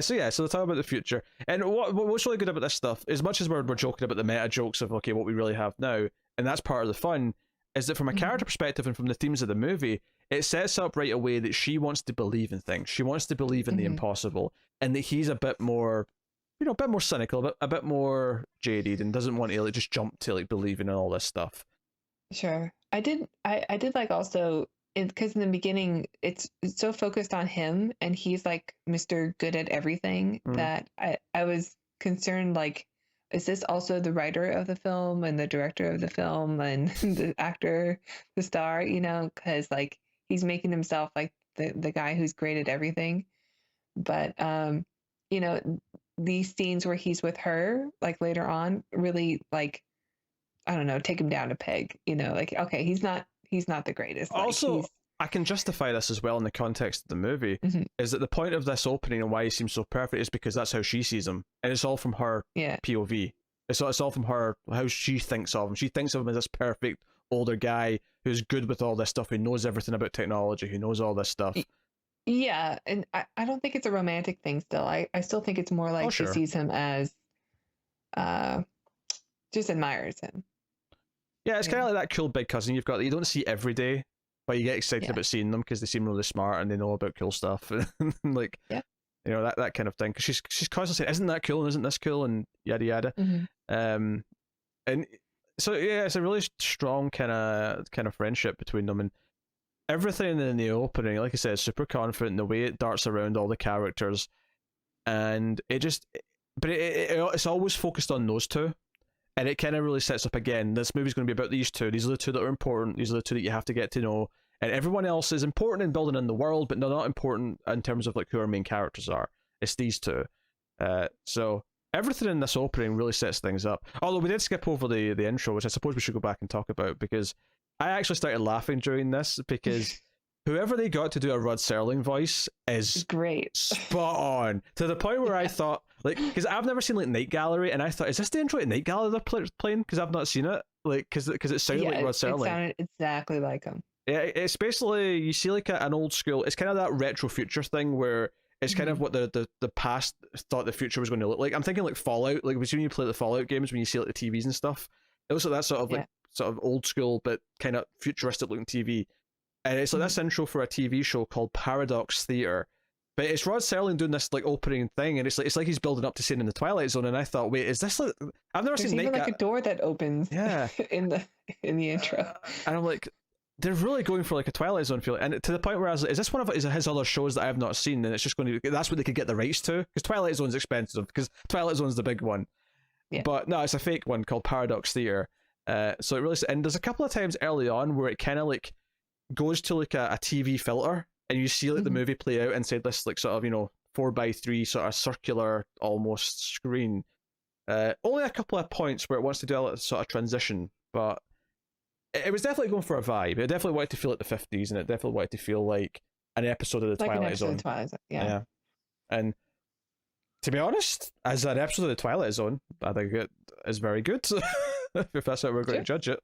So they're talking about the future. And what's really good about this stuff, as much as we're joking about the meta jokes of, okay, what we really have now, and that's part of the fun, is that from a character perspective and from the themes of the movie, it sets up right away that she wants to believe in things. She wants to believe in the impossible, and that he's a bit more, a bit more cynical, a bit more jaded, and doesn't want to like just jump to like believing in all this stuff. Sure. I did like also, because in the beginning it's so focused on him, and he's like Mr. Good at everything, that I was concerned, like, is this also the writer of the film and the director of the film and the actor, the star, because like he's making himself like the guy who's great at everything. But these scenes where he's with her, like later on, really, like, I don't know, take him down a peg, like, okay, he's not the greatest. Also, like, I can justify this as well in the context of the movie, is that the point of this opening and why he seems so perfect is because that's how she sees him. And it's all from her POV. It's all from her, how she thinks of him. She thinks of him as this perfect older guy who's good with all this stuff, who knows everything about technology, who knows all this stuff. Yeah, and I don't think it's a romantic thing still. I still think it's more like she sees him as uh, just admires him. Yeah, it's kind of like that cool big cousin you've got that you don't see every day, but you get excited about seeing them because they seem really smart and they know about cool stuff. And like, you know, that kind of thing. Because she's constantly saying, "Isn't that cool? And isn't this cool?" And yada yada. And so yeah, it's a really strong kind of friendship between them, and everything in the opening, like I said, is super confident. The way it darts around all the characters, and it's always focused on those two. And it kind of really sets up, again, this movie's going to be about these two. These are the two that are important. These are the two that you have to get to know. And everyone else is important in building in the world, but they're not important in terms of like who our main characters are. It's these two. So everything in this opening really sets things up. Although we did skip over the intro, which I suppose we should go back and talk about, because I actually started laughing during this because whoever they got to do a Rod Serling voice is great, spot on, to the point where I thought, like, because I've never seen like Night Gallery, and I thought, is this the intro to Night Gallery they're playing? Because I've not seen it, like, because it sounded like Rod Serling. It sounded exactly like him. Yeah, it's basically, you see like an old school, it's kind of that retro future thing where it's kind of what the past thought the future was going to look like. I'm thinking like Fallout, like when you play the Fallout games, when you see like the TVs and stuff, it looks like that sort of like sort of old school but kind of futuristic looking TV. And it's like this intro for a TV show called Paradox Theatre. But it's Rod Serling doing this like opening thing, and it's like he's building up to scene in the Twilight Zone. And I thought, wait, is this like, I've never seen even like a door that opens. Yeah, in the intro. And I'm like, they're really going for like a Twilight Zone feel, and to the point where I was like, is this one of his other shows that I have not seen? And it's just going to, that's what they could get the rights to, because Twilight Zone's expensive, because Twilight Zone's the big one. Yeah. But no, it's a fake one called Paradox Theatre. So it really, and there's a couple of times early on where it kind of like goes to like a TV filter, and you see like the movie play out inside this like sort of, you know, 4:3 sort of circular almost screen. Only a couple of points where it wants to do a sort of transition, but it was definitely going for a vibe. It definitely wanted to feel like the 50s, and it definitely wanted to feel like an episode of the Twilight Zone. Yeah. And to be honest, as an episode of the Twilight Zone, I think it is very good. If that's how we're going to judge it.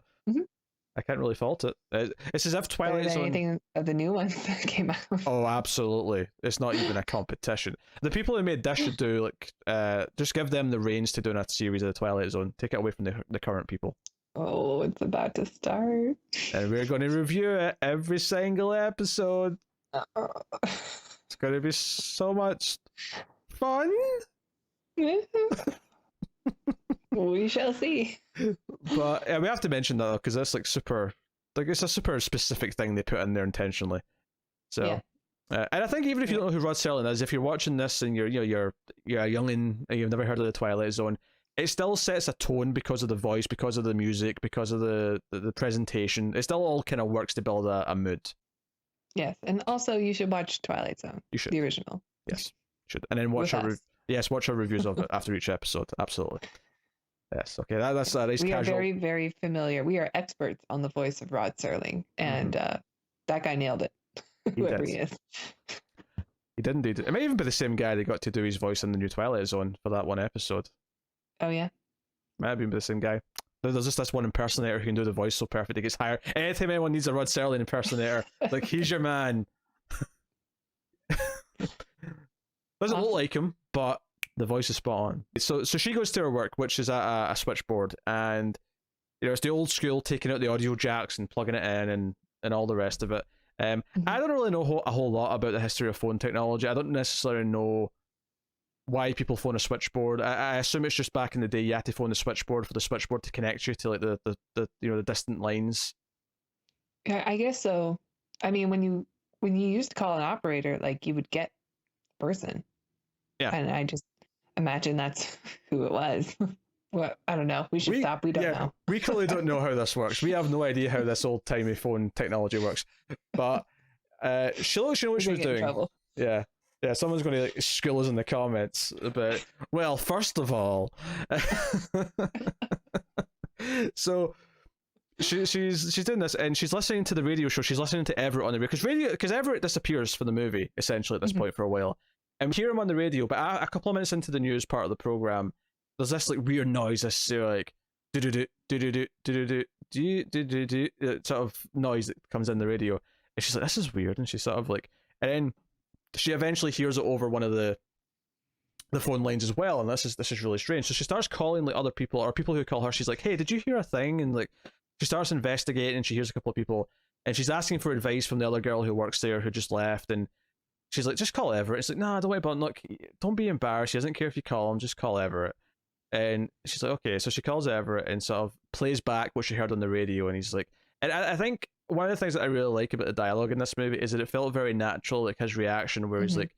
I can't really fault it. It's as if Twilight Zone... anything of the new ones that came out. Oh, absolutely. It's not even a competition. The people who made this should do, like, just give them the reins to doing a series of the Twilight Zone. Take it away from the current people. Oh, it's about to start. And we're going to review it every single episode. It's going to be so much fun. We shall see. But yeah, we have to mention that because that's like super, like it's a super specific thing they put in there intentionally. So, and I think even if you don't know who Rod Serling is, if you're watching this and you're a youngin and you've never heard of the Twilight Zone, it still sets a tone because of the voice, because of the music, because of the presentation. It still all kind of works to build a mood. Yes, and also you should watch Twilight Zone. You should. The original. Yes, should, and then watch watch our reviews of it after each episode. Absolutely. Yes. Okay. That's nice. We casual. Are very, very familiar. We are experts on the voice of Rod Serling, and that guy nailed it. Whoever he is. He did indeed. It might even be the same guy that got to do his voice in the new Twilight Zone for that one episode. Oh yeah. Might have been the same guy. There's just this one impersonator who can do the voice so perfect he gets hired. Anytime anyone needs a Rod Serling impersonator, like, he's your man. Doesn't look like him, but the voice is spot on. So she goes to her work, which is at a switchboard, and you know, it's the old school, taking out the audio jacks and plugging it in and all the rest of it. I don't really know a whole lot about the history of phone technology. I don't necessarily know why people phone a switchboard. I assume it's just back in the day you had to phone the switchboard for the switchboard to connect you to like the you know, the distant lines. Yeah, I guess so. I mean, when you used to call an operator, like, you would get a person. Yeah. And I just imagine that's who it was. Well, I don't know. We should stop. We don't know. We clearly don't know how this works. We have no idea how this old timey phone technology works. But she knows what she was doing. Yeah. Yeah, someone's going to like school us in the comments. But, well, first of all, so she's doing this, and she's listening to the radio show. She's listening to Everett on the radio because Everett disappears from the movie essentially at this point for a while, and we hear him on the radio. But a couple of minutes into the news part of the program, there's this like weird noise, this like do do do do do do do do do do sort of noise that comes in the radio, and she's like, this is weird, and she's sort of like, and then she eventually hears it over one of the the phone lines as well, and this is really strange. So she starts calling like other people or people who call her. She's like, "Hey, did you hear a thing?" And like she starts investigating, and she hears a couple of people, and she's asking for advice from the other girl who works there who just left, and she's like, "Just call Everett." It's like, "Nah, don't worry about it. Look, don't be embarrassed. She doesn't care if you call him. Just call Everett." And she's like, "Okay." So she calls Everett and sort of plays back what she heard on the radio, and he's like, and I think one of the things that I really like about the dialogue in this movie is that it felt very natural, like his reaction, where he's like,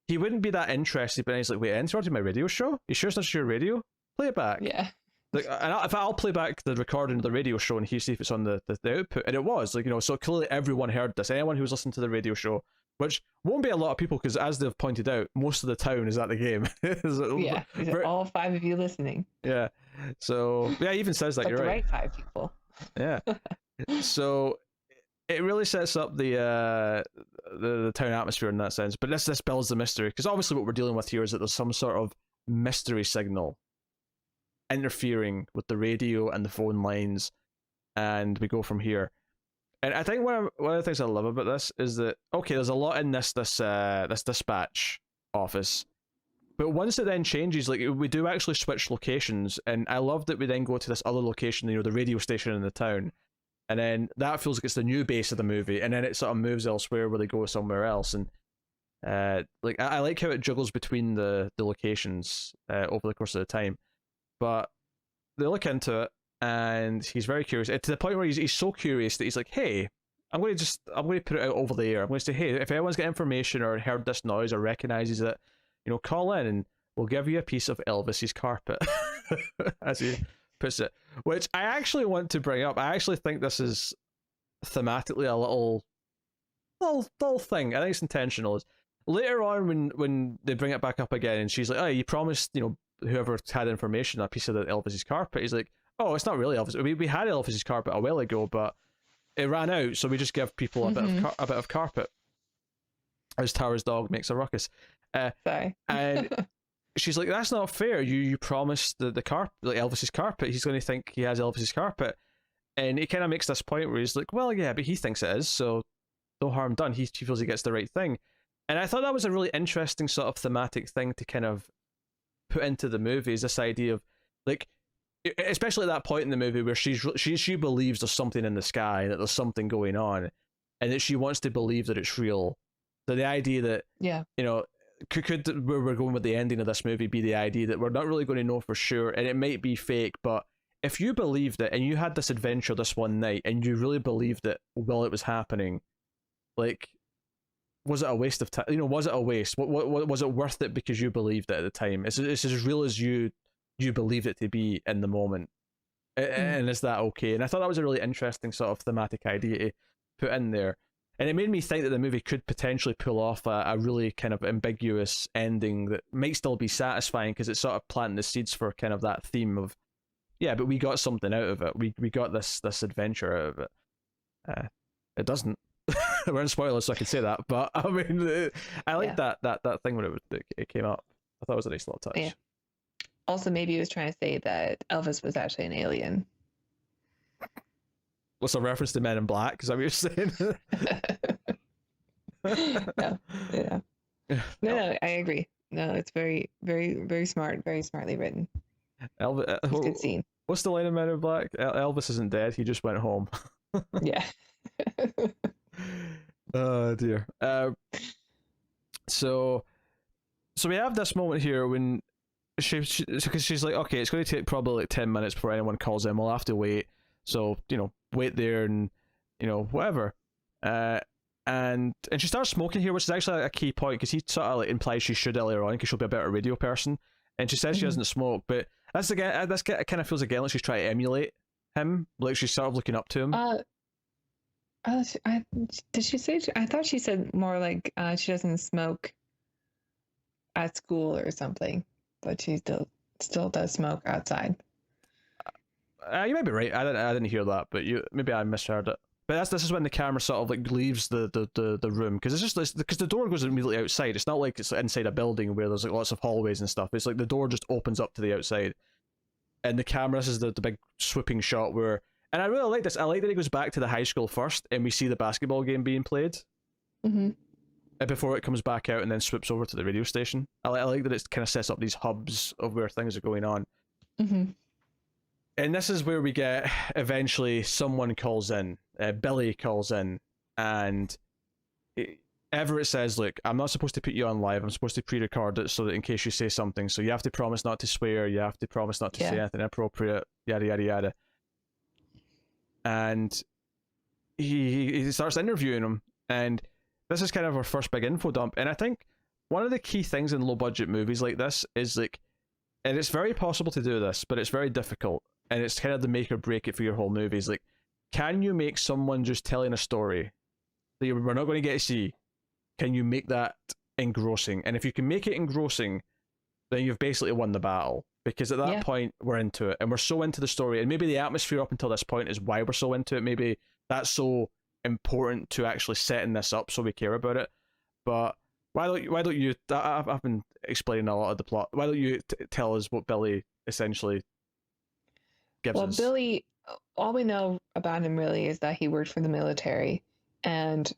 he wouldn't be that interested, but he's like, "Wait, interrupted my radio show? You sure it's not your radio? Play it back." Yeah. Like, and I'll play back the recording of the radio show and see if it's on the output, and it was like, so clearly everyone heard this. Anyone who was listening to the radio show, which won't be a lot of people, because as they've pointed out, most of the town is at the game. Yeah, all 5 of you listening. Yeah, so yeah, he even says that. But you're right. 5 people. Yeah, so it really sets up the town atmosphere in that sense. But this builds the mystery, because obviously what we're dealing with here is that there's some sort of mystery signal interfering with the radio and the phone lines, and we go from here. And I think one of the things I love about this is that, okay, there's a lot in this dispatch office, but once it then changes, like we do actually switch locations, and I love that we then go to this other location, the radio station in the town, and then that feels like it's the new base of the movie, and then it sort of moves elsewhere where they go somewhere else. And like I like how it juggles between the locations over the course of the time. But they look into it, and he's very curious, to the point where he's so curious that he's like, "Hey, I'm going to put it out over the air. I'm going to say, hey, if anyone's got information or heard this noise or recognizes it, call in and we'll give you a piece of Elvis's carpet," as he puts it. Which I actually want to bring up. I actually think this is thematically a little thing. I think it's intentional. Later on, when they bring it back up again, and she's like, "Oh, you promised, whoever had information a piece of the Elvis's carpet." He's like, "Oh, it's not really Elvis. We had Elvis's carpet a while ago, but it ran out, so we just give people a bit of carpet." As Tara's dog makes a ruckus. Sorry. And she's like, "That's not fair. You promised the carpet, like Elvis's carpet. He's going to think he has Elvis's carpet." And he kind of makes this point where he's like, "Well, yeah, but he thinks it is, so no harm done. He feels he gets the right thing." And I thought that was a really interesting sort of thematic thing to kind of put into the movie, is this idea of, like, especially at that point in the movie where she believes there's something in the sky, that there's something going on, and that she wants to believe that it's real. So the idea that, could where we're going with the ending of this movie be the idea that we're not really going to know for sure, and it might be fake, but if you believed it and you had this adventure this one night and you really believed it while it was happening, like, was it a waste of time? Was it a waste? What was it worth it because you believed it at the time? It's as real as you believed it to be in the moment, and is that okay? And I thought that was a really interesting sort of thematic idea to put in there, and it made me think that the movie could potentially pull off a really kind of ambiguous ending that might still be satisfying, because it's sort of planting the seeds for kind of that theme of, yeah, but we got something out of it. We got this adventure out of it. It doesn't. We're in spoilers, so I can say that, but I mean, I like that thing when it came up. I thought it was a nice little touch. Yeah. Also, maybe he was trying to say that Elvis was actually an alien. What's a reference to Men in Black? Is that what you're saying? No, yeah. No, I agree. No, it's very, very, very smart, very smartly written. Elvis, good scene. What's the line in Men in Black? Elvis isn't dead. He just went home. Yeah. Oh dear. So we have this moment here when because she's like, okay, it's going to take probably like 10 minutes before anyone calls in. We'll have to wait. So wait there and whatever. And she starts smoking here, which is actually a key point, because he sort of like implies she should earlier on, because she'll be a better radio person. And she says she doesn't smoke, but that's again, this kind of feels again like she's trying to emulate him, like she's sort of looking up to him. Did she say? I thought she said more like she doesn't smoke at school or something, but she still does smoke outside. You might be right. I didn't hear that, but maybe I misheard it. But this is when the camera sort of like leaves the room, because it's just because the door goes immediately outside. It's not like it's inside a building where there's like lots of hallways and stuff. It's like the door just opens up to the outside, and the camera, this is the big swooping shot where. And I really like this. I like that he goes back to the high school first, and we see the basketball game being played. before it comes back out and then swoops over to the radio station. I like that it kind of sets up these hubs of where things are going on. Mm-hmm. And this is where we get, eventually, someone calls in. Billy calls in, and Everett says, look, I'm not supposed to put you on live. I'm supposed to pre-record it so that in case you say something. So you have to promise not to swear. You have to promise not to say anything inappropriate, yada, yada, yada. And he starts interviewing him, and this is kind of our first big info dump. And I think one of the key things in low-budget movies like this is, like, and it's very possible to do this, but it's very difficult, and it's kind of the make or break it for your whole movie. Is like, can you make someone just telling a story that we're not going to get to see, can you make that engrossing? And if you can make it engrossing, then you've basically won the battle. Because at that point, we're into it, and we're so into the story, and maybe the atmosphere up until this point is why we're so into it. Maybe that's so important to actually setting this up so we care about it. But why don't you, I've been explaining a lot of the plot, why don't you tell us what Billy essentially gives us? Well, Billy, all we know about him really is that he worked for the military, and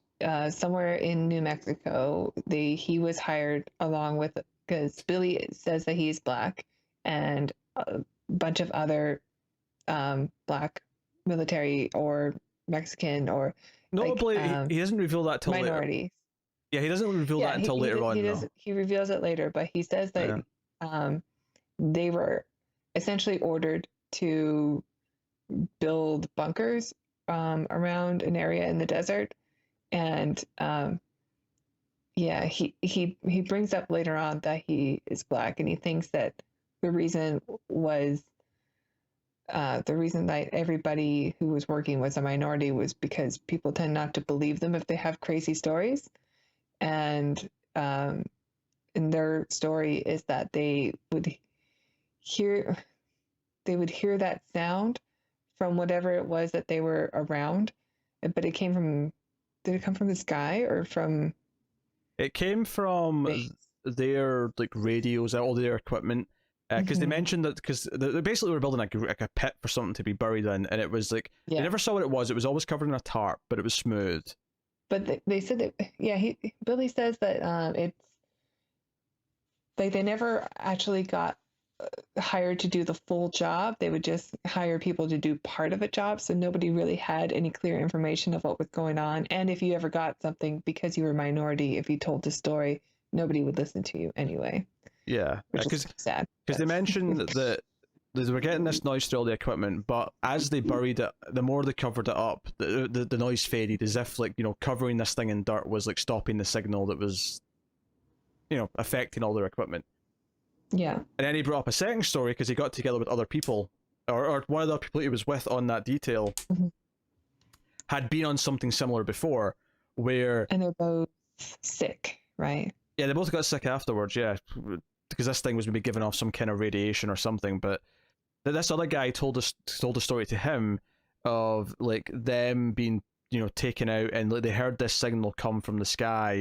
somewhere in New Mexico, he was hired along with, because Billy says that he's black, and a bunch of other black military or Mexican or notably, he doesn't reveal that till minorities. Later. Yeah, he doesn't reveal that until later on. He reveals it later, but he says that they were essentially ordered to build bunkers around an area in the desert, and he brings up later on that he is black, and he thinks that the reason that everybody who was working was a minority was because people tend not to believe them if they have crazy stories. And their story is that they would hear that sound from whatever it was that they were around, but it came from, did it come from the sky or from? It came from their like radios, all their equipment. Because they mentioned that, because they basically were building like a pit for something to be buried in, and it was like, they never saw what it was. It was always covered in a tarp, but it was smooth. But they said that, Billy says that it's like they never actually got hired to do the full job. They would just hire people to do part of a job, so nobody really had any clear information of what was going on. And if you ever got something because you were a minority, if you told the story, nobody would listen to you anyway. Yeah, because sad. Because they mentioned that they were getting this noise through all the equipment, but as they buried it, the more they covered it up, the noise faded, as if, like, covering this thing in dirt was like stopping the signal that was, affecting all their equipment. Yeah. And then he brought up a second story because he got together with other people, or one of the people he was with on that detail had been on something similar before, where... And they're both sick, right? Yeah, they both got sick afterwards, yeah. Because this thing was maybe giving off some kind of radiation or something, but this other guy told a story to him of like them being taken out, and like they heard this signal come from the sky,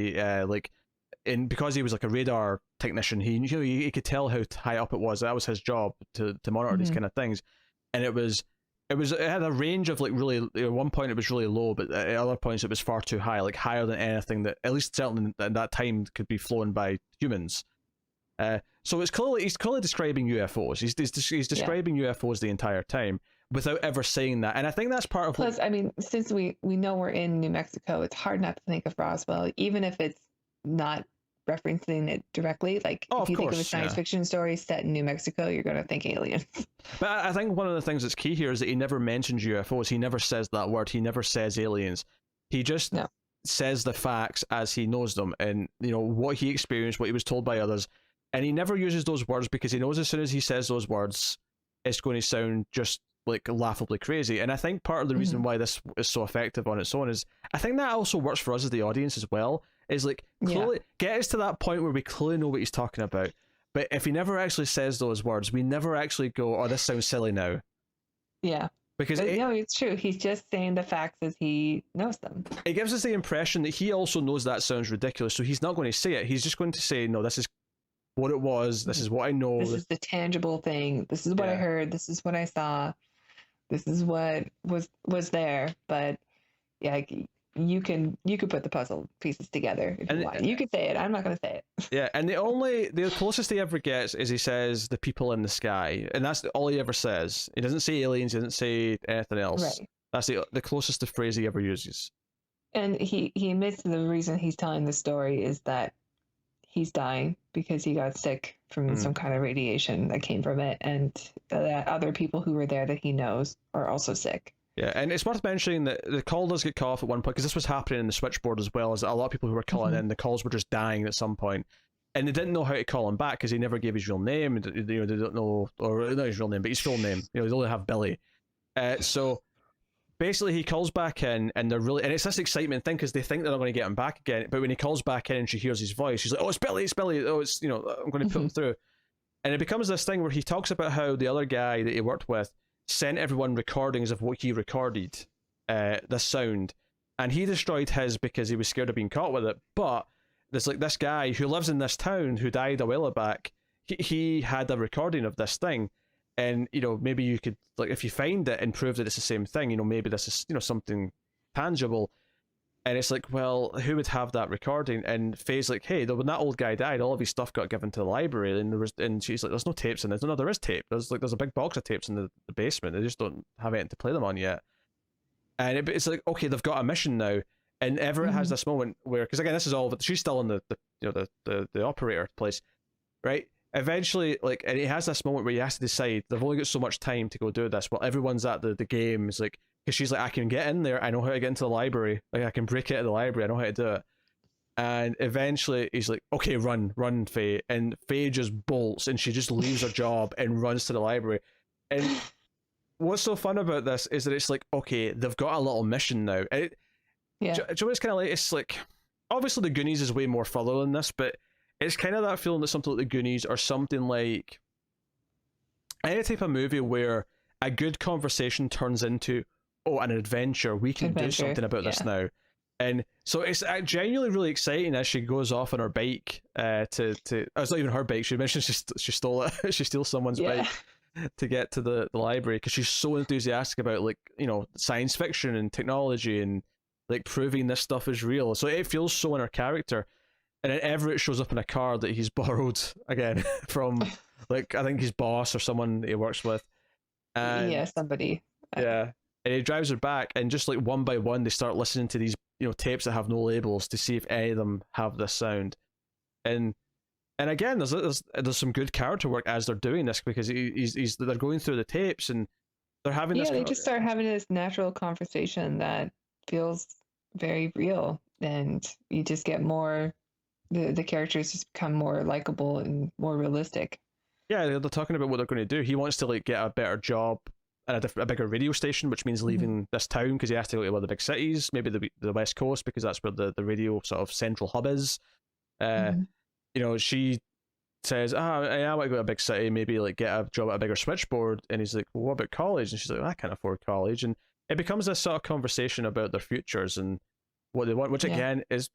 and because he was like a radar technician, he could tell how high up it was. That was his job, to monitor these kind of things, and it had a range of like really, at one point it was really low, but at other points it was far too high, like higher than anything that, at least certainly at that time, could be flown by humans. So he's clearly describing UFOs. He's describing UFOs the entire time without ever saying that, and I think that's part of. Plus, I mean, since we know we're in New Mexico, it's hard not to think of Roswell, even if it's not referencing it directly. Like, if you think of a science fiction story set in New Mexico, you're going to think aliens. But I think one of the things that's key here is that he never mentions UFOs. He never says that word. He never says aliens. He just says the facts as he knows them, and what he experienced, what he was told by others. And he never uses those words because he knows as soon as he says those words, it's going to sound just like laughably crazy. And I think part of the reason why this is so effective on its own is, I think that also works for us as the audience as well, is like, clearly get us to that point where we clearly know what he's talking about. But if he never actually says those words, we never actually go, oh, this sounds silly now. Yeah. Because it's true. He's just saying the facts as he knows them. It gives us the impression that he also knows that sounds ridiculous, so he's not going to say it. He's just going to say, no, this is what it was, this is what I know, this is the tangible thing, this is what I heard, this is what I saw, this is what was there. But you can put the puzzle pieces together if you want. You could say it. I'm not going to say it. Yeah, and the closest he ever gets is he says the people in the sky, and that's all he ever says. He doesn't say aliens. He doesn't say anything else. Right. That's the closest to phrase he ever uses. And he admits the reason he's telling the story is that he's dying because he got sick from some kind of radiation that came from it, and that other people who were there that he knows are also sick. Yeah, and it's worth mentioning that the call does get cut off at one point, because this was happening in the switchboard as well, as a lot of people who were calling in, the calls were just dying at some point, and they didn't know how to call him back because he never gave his real name. They don't know, or not his real name, but his full name. They only have Billy. So basically, he calls back in, and they're really, and it's this excitement thing because they think they're not going to get him back again. But when he calls back in and she hears his voice, she's like, "Oh, it's Billy, it's Billy. Oh, it's I'm going to put him through." And it becomes this thing where he talks about how the other guy that he worked with sent everyone recordings of what he recorded, the sound, and he destroyed his because he was scared of being caught with it. But there's like this guy who lives in this town who died a while back. He had a recording of this thing, and maybe you could, like, if you find it and prove that it's the same thing, maybe this is something tangible. And it's like, well, who would have that recording? And Faye's like, hey, when that old guy died, all of his stuff got given to the library, and she's like, there's no tapes in this. No, there is tape. There's a big box of tapes in the basement. They just don't have anything to play them on yet. And it's like, okay, they've got a mission now. And Everett has this moment where, because again, this is all, she's still in the operator place, right? Eventually, like, and he has this moment where he has to decide they've only got so much time to go do this. Well, everyone's at the games, like, because she's like, I can get in there. I know how to get into the library. Like, I can break it at the library. I know how to do it. And eventually, he's like, okay, run, Faye. And Faye just bolts, and she just leaves her job and runs to the library. And what's so fun about this is that it's like, okay, they've got a little mission now. And do you know what it's kind of like? It's like, obviously the Goonies is way more thorough than this, but it's kind of that feeling that something like the Goonies or something like any type of movie where a good conversation turns into, oh, an adventure. We can do something about this now. And so it's genuinely really exciting as she goes off on her bike to it's not even her bike. She mentioned she stole it. She steals someone's bike to get to the library because she's so enthusiastic about, like, science fiction and technology and, like, proving this stuff is real. So it feels so in her character. And then Everett shows up in a car that he's borrowed again from, like, I think his boss or someone he works with. And somebody. Yeah. And he drives her back, and just like one by one, they start listening to these, tapes that have no labels to see if any of them have this sound. And again, there's some good character work as they're doing this, because they're going through the tapes and they're having this. They just start having this natural conversation that feels very real, and you just get more. The characters just become more likable and more realistic. Yeah, they're talking about what they're going to do. He wants to, like, get a better job at a bigger radio station, which means leaving this town because he has to go to one of the big cities, maybe the West Coast, because that's where the radio sort of central hub is. She says, I want to go to a big city, maybe, like, get a job at a bigger switchboard. And he's like, well, what about college? And she's like, I can't afford college. And it becomes this sort of conversation about their futures and what they want, which again is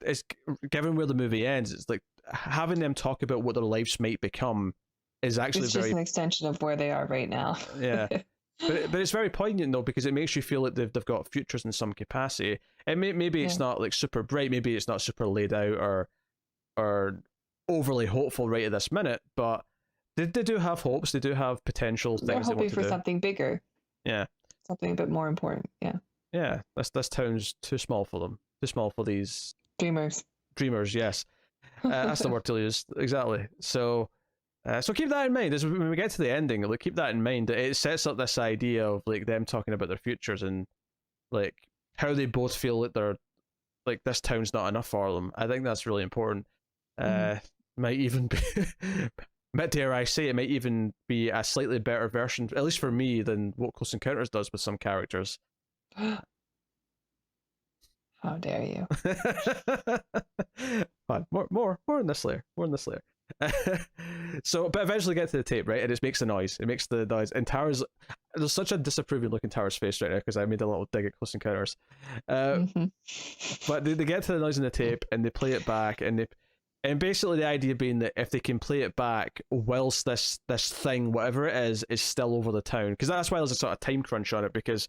given where the movie ends, it's like having them talk about what their lives might become is actually it's just an extension of where they are right now. But it's very poignant though, because it makes you feel like they've got futures in some capacity. And maybe it's not like super bright, maybe it's not super laid out or overly hopeful right at this minute, but they do have hopes, they do have potential things. They're hoping for something bigger. Yeah. Something a bit more important. Yeah. Yeah. This town's too small for them. Too small for these dreamers. Yes. That's the word to use. Exactly. So keep that in mind. When we get to the ending, like, keep that in mind. It sets up this idea of, like, them talking about their futures and, like, how they both feel like they're, like, this town's not enough for them. I think that's really important. Might even be, dare I say, it might even be a slightly better version, at least for me, than what Close Encounters does with some characters. How dare you? Fine. More in this layer. So, but eventually get to the tape, right? And it makes the noise. It makes the noise. And Tara's, there's such a disapproving look in Tara's face right now because I made a little dig at Close Encounters. But they get to the noise in the tape and they play it back, and basically the idea being that if they can play it back whilst this thing, whatever it is still over the town, because that's why there's a sort of time crunch on it, because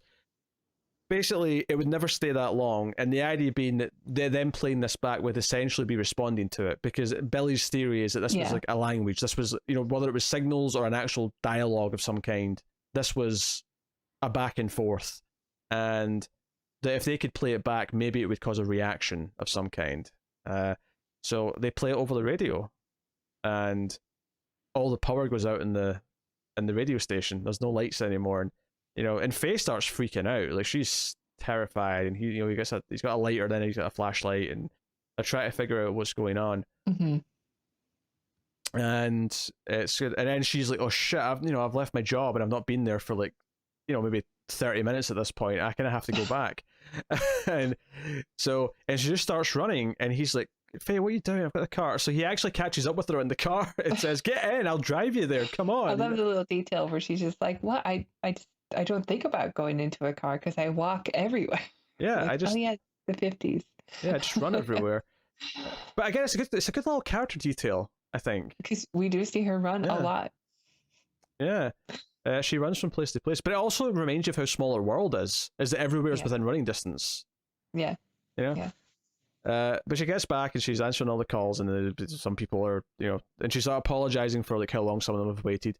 basically, it would never stay that long, and the idea being that they're then playing this back would essentially be responding to it, because Billy's theory is that this was like a language. This was, whether it was signals or an actual dialogue of some kind, this was a back and forth, and that if they could play it back, maybe it would cause a reaction of some kind. So they play it over the radio, and all the power goes out in the radio station. There's no lights anymore, and and Faye starts freaking out. Like, she's terrified, and he's got a lighter, then he's got a flashlight, and they're trying to figure out what's going on. Mm-hmm. And it's good. And then she's like, "Oh shit! I've left my job, and I've not been there for like, maybe 30 minutes at this point. I kind of have to go back." and she just starts running, and he's like, "Faye, what are you doing? I've got the car." So he actually catches up with her in the car and says, "Get in! I'll drive you there. Come on." I love the little detail where she's just like, "What? I don't think about going into a car because I walk everywhere." Yeah, like, oh yeah, the 50s. Yeah, just run everywhere. But again, it's a good little character detail, I think. Because we do see her run a lot. Yeah. She runs from place to place, but it also reminds you of how small her world is that everywhere is within running distance. Yeah. Yeah. But she gets back and she's answering all the calls, and some people are, and she's apologizing for like how long some of them have waited.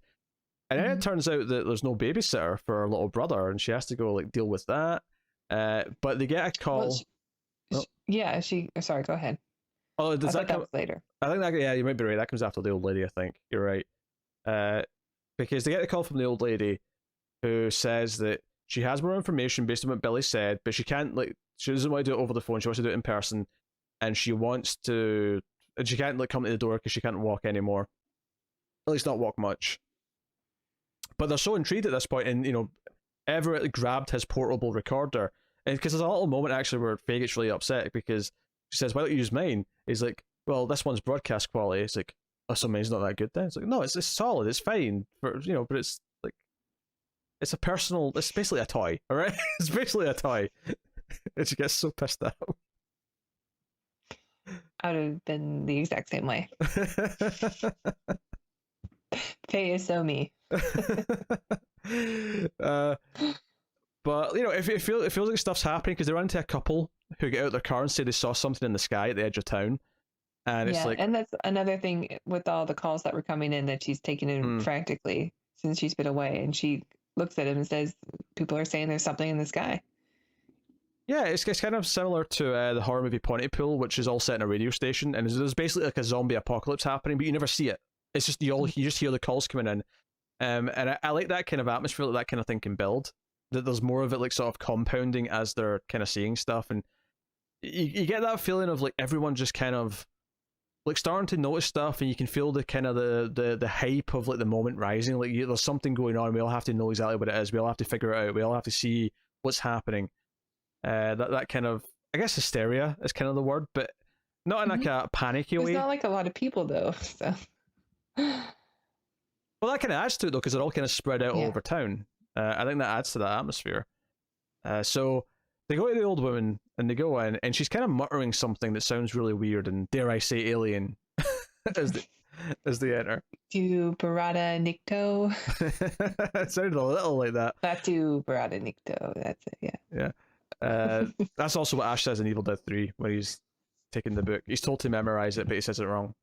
And then it turns out that there's no babysitter for her little brother, and she has to go like deal with that. But they get a call. Sorry, go ahead. Oh, does that come later? I think that, you might be right. That comes after the old lady, I think. You're right. Because they get a call from the old lady who says that she has more information based on what Billy said, but she doesn't want to do it over the phone. She wants to do it in person, and she can't come to the door because she can't walk anymore. At least not walk much. But they're so intrigued at this point, and Everett grabbed his portable recorder, and because there's a little moment actually where Faye gets really upset because she says, "Why don't you use mine?" He's like, "Well, this one's broadcast quality." It's like, "Oh, so mine's not that good then?" It's like, "No, it's solid, it's fine, but it's like, it's a personal. It's basically a toy, all right? It's basically a toy." And she gets so pissed off. I would have been the exact same way. Faye is so me. But it feels like stuff's happening because they run into a couple who get out their car and say they saw something in the sky at the edge of town, and it's like, and that's another thing with all the calls that were coming in that she's taken in frantically since she's been away, and she looks at him and says, "People are saying there's something in the sky." Yeah, it's kind of similar to the horror movie Pontypool, which is all set in a radio station, and there's basically like a zombie apocalypse happening, but you never see it. It's just you just hear the calls coming in, and I like that kind of atmosphere that kind of thing can build. That there's more of it like sort of compounding as they're kind of seeing stuff, and you get that feeling of like everyone just kind of like starting to notice stuff, and you can feel the kind of the hype of like the moment rising. Like there's something going on. We all have to know exactly what it is. We all have to figure it out. We all have to see what's happening. That kind of, I guess, hysteria is kind of the word, but not in like a panicky way. There's not like a lot of people though, so. Well, that kind of adds to it though, because they're all kind of spread out all over town. I think that adds to that atmosphere. So they go to the old woman and they go in, and she's kind of muttering something that sounds really weird and, dare I say, alien as they enter. Tu Barada Nikto. It sounded a little like that. Batu Barada Nikto. That's it. Yeah. Yeah. That's also what Ash says in Evil Dead 3 when he's taking the book. He's told to memorize it, but he says it wrong.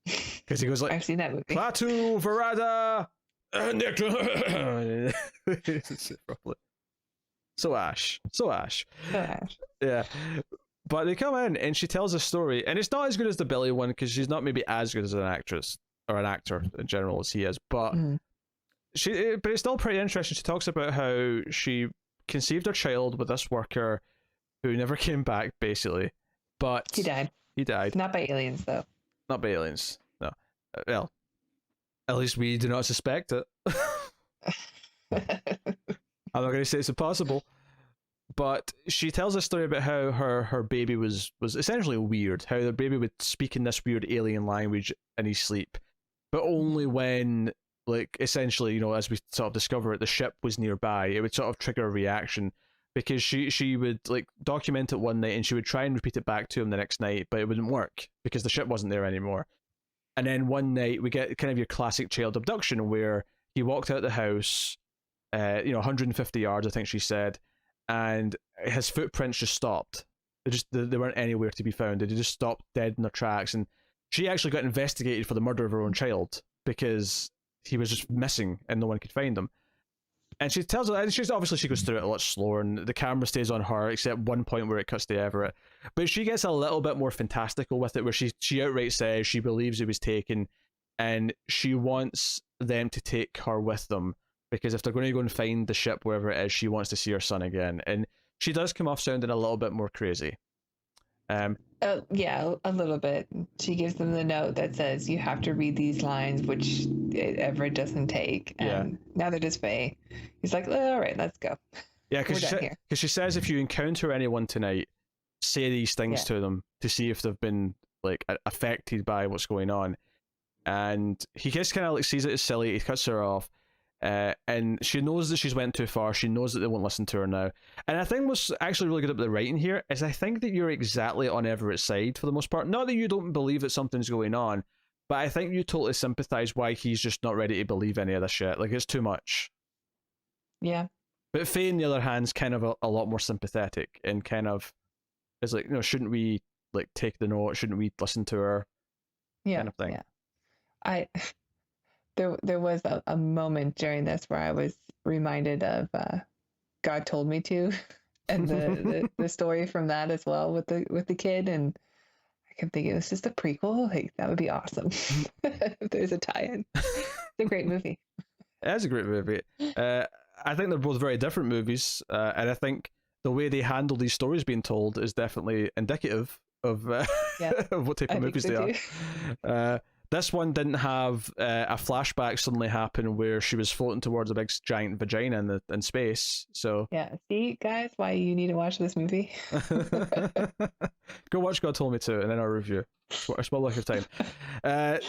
Because he goes like, I've seen that movie. Batu Barada Nikto. So Ash. Yeah. But they come in and she tells a story, and it's not as good as the Billy one because she's not maybe as good as an actress or an actor in general as he is, but but it's still pretty interesting. She talks about how she conceived her child with this worker who never came back, basically. But he died. Not by aliens, though. Not by aliens. No. Well, at least we do not suspect it. I'm not going to say it's impossible. But she tells a story about how her baby was essentially weird, how the baby would speak in this weird alien language in his sleep, but only when, like, essentially, as we sort of discover it, the ship was nearby. It would sort of trigger a reaction, because she would, like, document it one night, and she would try and repeat it back to him the next night, but it wouldn't work, because the ship wasn't there anymore. And then one night, we get kind of your classic child abduction, where he walked out the house, 150 yards, I think she said, and his footprints just stopped. They weren't anywhere to be found. They just stopped dead in their tracks, and she actually got investigated for the murder of her own child because he was just missing and no one could find him. And she tells her, and she goes through it a lot slower, and the camera stays on her, except one point where it cuts to Everett. But she gets a little bit more fantastical with it, where she outright says she believes he was taken, and she wants them to take her with them, because if they're going to go and find the ship, wherever it is, she wants to see her son again. And she does come off sounding a little bit more crazy. Yeah, a little bit. She gives them the note that says you have to read these lines, which Everett doesn't take. And neither does Faye. He's like, all right, let's go. Yeah, because she says if you encounter anyone tonight, say these things to them to see if they've been like affected by what's going on. And he just kind of like sees it as silly. He cuts her off. And she knows that she's went too far. She knows that they won't listen to her now. And I think what's actually really good about the writing here is I think that you're exactly on Everett's side for the most part. Not that you don't believe that something's going on, but I think you totally sympathize why he's just not ready to believe any of this shit. Like, it's too much. Yeah. But Faye, on the other hand, is kind of a lot more sympathetic and kind of is like, shouldn't we like take the note? Shouldn't we listen to her? Yeah. Kind of thing. Yeah. There was a moment during this where I was reminded of God Told Me To, and the story from that as well with the kid, and I kept thinking it's just a prequel. Like, that would be awesome if there's a tie-in. It's a great movie. It is a great movie. I think they're both very different movies, and I think the way they handle these stories being told is definitely indicative of of what type of movies they are. This one didn't have a flashback suddenly happen where she was floating towards a big giant vagina in space. So yeah, see, guys, why you need to watch this movie. Go watch God Told Me To, and then I'll review. It's well worth your time.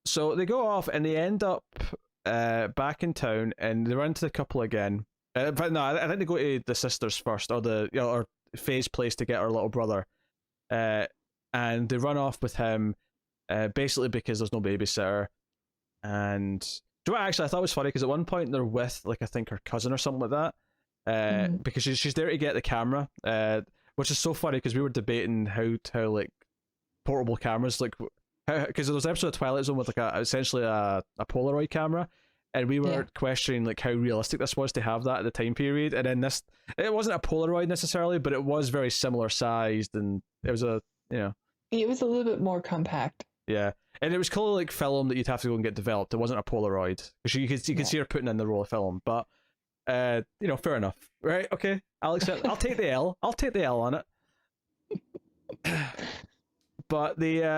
So they go off and they end up back in town, and they run into the couple again. But no, I think they go to the sisters first, or Faye's place to get her little brother, and they run off with him. Basically because there's no babysitter. And do you know what, actually I thought it was funny because at one point they're with like I think her cousin or something like that, because she's there to get the camera, which is so funny because we were debating how like portable cameras, like because there was an episode of Twilight Zone with like essentially a Polaroid camera, and we were questioning like how realistic this was to have that at the time period. And then this, it wasn't a Polaroid necessarily, but it was very similar sized, and it was it was a little bit more compact. Yeah, and it was clearly like film that you'd have to go and get developed. It wasn't a Polaroid because you could see her putting in the roll of film. But fair enough, right? Okay, I'll accept. I'll take the L. I'll take the L on it. But there's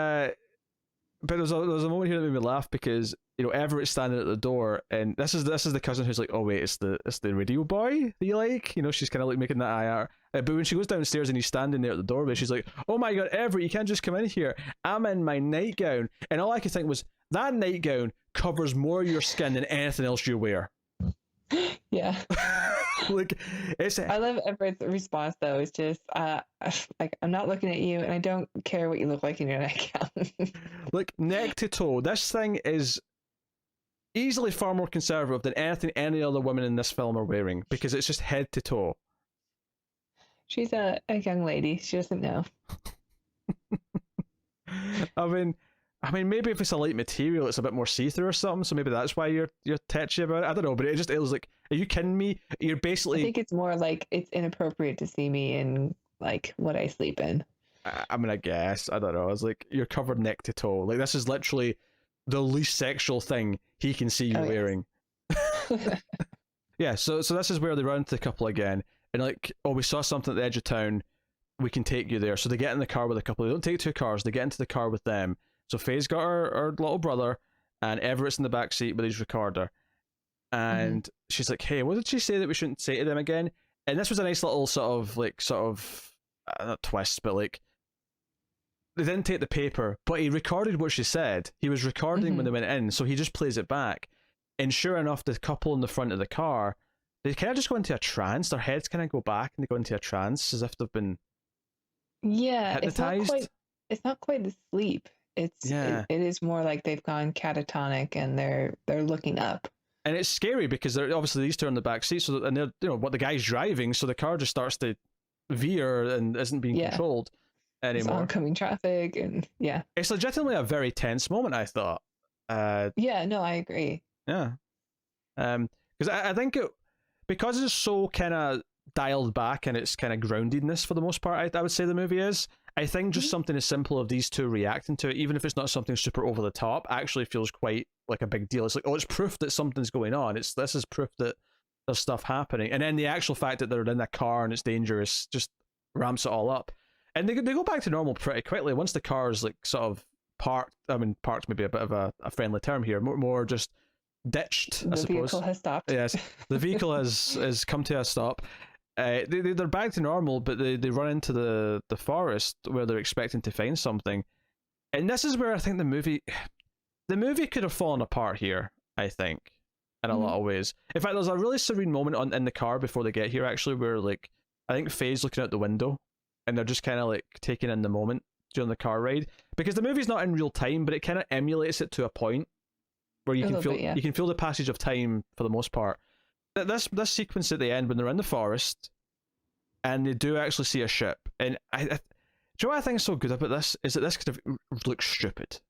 a moment here that made me laugh because Everett's standing at the door, and this is the cousin who's like, oh wait, it's the radio boy that you like. She's kind of like making that eye at her. But when she goes downstairs and he's standing there at the doorway, she's like, oh my god, Everett, you can't just come in here. I'm in my nightgown. And all I could think was, that nightgown covers more of your skin than anything else you wear. Yeah. Like, I love Everett's response though. It's just like, I'm not looking at you, and I don't care what you look like in your nightgown. Like, neck to toe, this thing is easily far more conservative than anything any other women in this film are wearing, because it's just head to toe. She's a young lady. She doesn't know. I mean, maybe if it's a light material, it's a bit more see-through or something. So maybe that's why you're touchy about it. I don't know, but it was like, are you kidding me? You're basically. I think it's more like it's inappropriate to see me in like what I sleep in. I mean, I guess I don't know. I was like, you're covered neck to toe. Like, this is literally the least sexual thing he can see you wearing. Yeah. So this is where they run into the couple again. And like, oh, we saw something at the edge of town. We can take you there. So they get in the car with a couple. They don't take two cars. They get into the car with them. So Faye's got her little brother, and Everett's in the back seat with his recorder. And she's like, hey, what did she say that we shouldn't say to them again? And this was a nice little not twist, but like, they didn't take the paper, but he recorded what she said. He was recording when they went in, so he just plays it back. And sure enough, the couple in the front of the car, they kind of just go into a trance. Their heads kind of go back and they go into a trance as if they've been hypnotized. It's not quite asleep. It is more like they've gone catatonic and they're looking up. And it's scary because they're obviously these two are in the back seat, so and they're what the guy's driving, so the car just starts to veer and isn't being controlled It's anymore. oncoming traffic, and It's legitimately a very tense moment, I thought. no, I agree. Yeah. Because I think because it's so kind of dialed back and its kind of groundedness for the most part, I would say the movie is. I think just something as simple of these two reacting to it, even if it's not something super over the top, actually feels quite like a big deal. It's like, oh, it's proof that something's going on. This is proof that there's stuff happening. And then the actual fact that they're in a car and it's dangerous just ramps it all up. And they go back to normal pretty quickly once the car is like sort of parked. I mean, parked may be a bit of a friendly term here. More just ditched, I suppose. The vehicle has stopped. Yes, the vehicle has come to a stop. They're back to normal, but they run into the forest where they're expecting to find something, and this is where I think the movie could have fallen apart here. I think in a lot of ways. In fact, there's a really serene moment in the car before they get here, actually, where like I think Faye's looking out the window, and they're just kind of like taking in the moment during the car ride, because the movie's not in real time, but it kind of emulates it to a point where you can feel you can feel the passage of time for the most part. This sequence at the end when they're in the forest and they do actually see a ship, and do you know what I think is so good about this is that this could have looked stupid.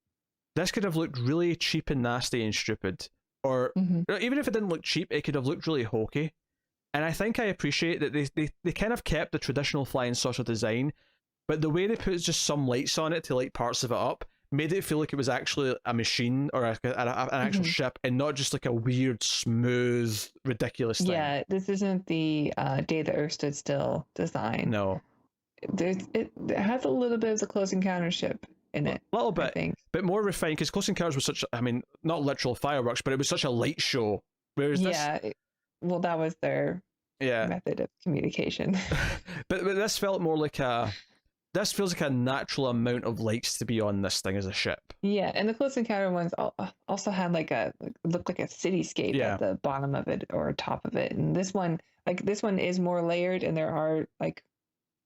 This could have looked really cheap and nasty and stupid, or even if it didn't look cheap, it could have looked really hokey. And I think I appreciate that they kind of kept the traditional flying saucer design, but the way they put just some lights on it to light parts of it up made it feel like it was actually a machine or an actual ship, and not just like a weird, smooth, ridiculous thing. Yeah, this isn't the Day the Earth Stood Still design. No. It has a little bit of the Close Encounters ship in it. A little bit, I think. But more refined, because Close Encounters was such, I mean, not literal fireworks, but it was such a light show. Whereas well, that was their method of communication. but this felt more like this feels like a natural amount of lights to be on this thing as a ship. Yeah, and the Close Encounter ones also had looked like a cityscape at the bottom of it or top of it. And this one is more layered, and there are like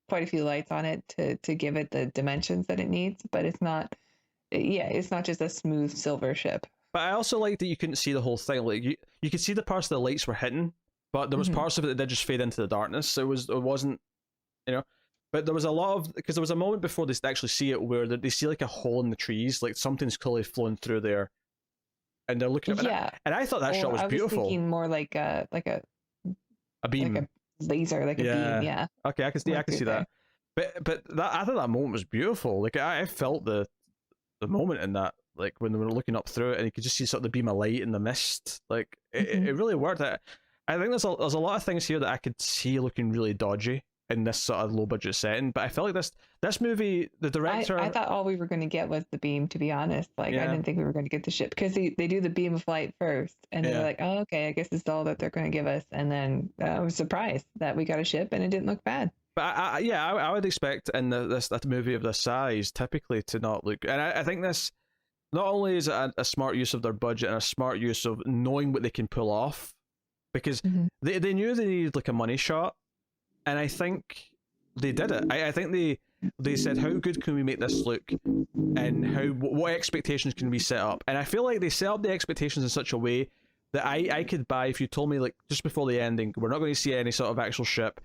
quite a few lights on it to give it the dimensions that it needs. But it's not just a smooth silver ship. But I also like that you couldn't see the whole thing. Like you could see the parts of the lights were hitting, but there was parts of it that did just fade into the darkness. It wasn't, But there was a lot of, because there was a moment before they actually see it where they see like a hole in the trees, like something's clearly flown through there, and they're looking at it. And I thought that shot was beautiful. I was thinking more like a beam, like a laser, like a beam. Yeah. Okay, I can see that. But I thought that moment was beautiful. Like I felt the moment in that, like when they were looking up through it, and you could just see sort of the beam of light in the mist. Like it really worked. I think there's a lot of things here that I could see looking really dodgy in this sort of low budget setting, but I felt like this movie, the director, I thought all we were going to get was the beam, to be honest. I didn't think we were going to get the ship, because they do the beam of light first, and they're like, oh, okay, I guess this is all that they're going to give us. And then I was surprised that we got a ship and it didn't look bad. But I would expect in that movie of this size typically to not look, and I think this not only is it a smart use of their budget and a smart use of knowing what they can pull off, because they knew they needed like a money shot. And I think they did it. I think they said, how good can we make this look, and what expectations can we set up? And I feel like they set up the expectations in such a way that I could buy. If you told me like just before the ending, we're not going to see any sort of actual ship,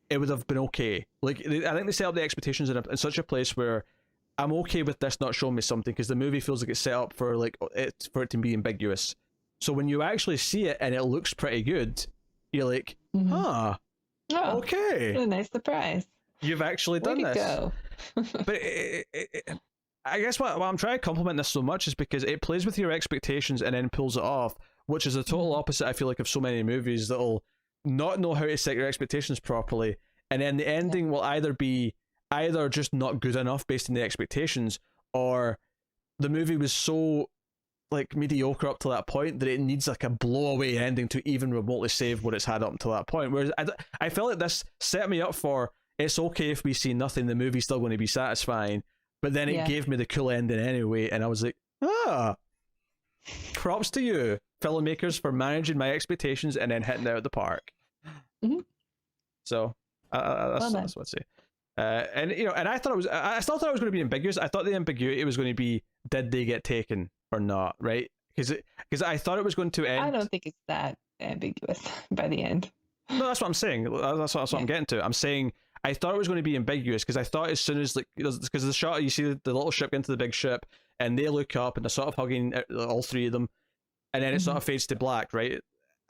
it would have been okay. Like I think they set up the expectations in such a place where I'm okay with this not showing me something, because the movie feels like it's set up for it to be ambiguous. So when you actually see it and it looks pretty good, you're like, huh. Oh, okay. What a nice surprise. You've actually done this. Go. But I guess what I'm trying to compliment this so much is because it plays with your expectations and then pulls it off, which is the total opposite, I feel like, of so many movies that'll not know how to set your expectations properly, and then the ending will either be just not good enough based on the expectations, or the movie was so like mediocre up to that point that it needs like a blowaway ending to even remotely save what it's had up until that point. Whereas I felt like this set me up for, it's okay if we see nothing, the movie's still going to be satisfying, but then it gave me the cool ending anyway, and I was like, props to you filmmakers for managing my expectations and then hitting it out of the park. So that's what I'd say. And I thought I still thought it was going to be ambiguous. I thought the ambiguity was going to be, did they get taken or not, right? because I thought it was going to end. I don't think it's that ambiguous by the end. No, that's what I'm saying. That's what I'm getting to. I'm saying I thought it was going to be ambiguous because I thought as soon as because the shot you see the little ship get into the big ship and they look up and they're sort of hugging all three of them, and then it sort of fades to black, right?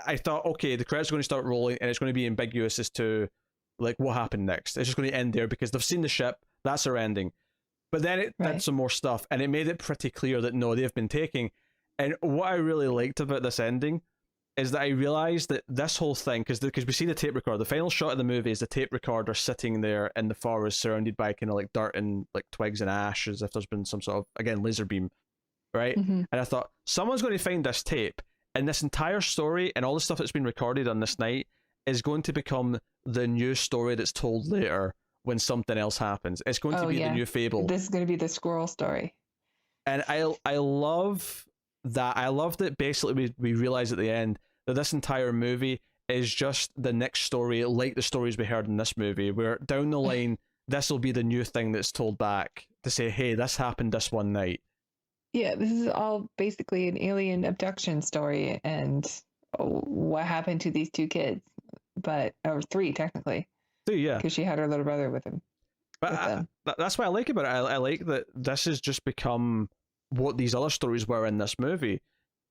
I thought, okay, the credits are going to start rolling and it's going to be ambiguous as to like what happened next. It's just going to end there because they've seen the ship. That's their ending. But then it did some more stuff and it made it pretty clear that no, they've been taking. And what I really liked about this ending is that I realized that this whole thing, because we see the tape recorder, the final shot of the movie is the tape recorder sitting there in the forest surrounded by kind of like dirt and like twigs and ash as if there's been some sort of, again, laser beam, right? And I thought, someone's going to find this tape and this entire story and all the stuff that's been recorded on this night is going to become the new story that's told later when something else happens. It's going to be the new fable. This is going to be the squirrel story. And I love that. I love that basically we realize at the end that this entire movie is just the next story, like the stories we heard in this movie, where down the line, this will be the new thing that's told back to say, hey, this happened this one night. Yeah, this is all basically an alien abduction story and what happened to these two kids, or three technically. Three, yeah. Because she had her little brother with him. But that's what I like about it. I like that this has just become what these other stories were in this movie.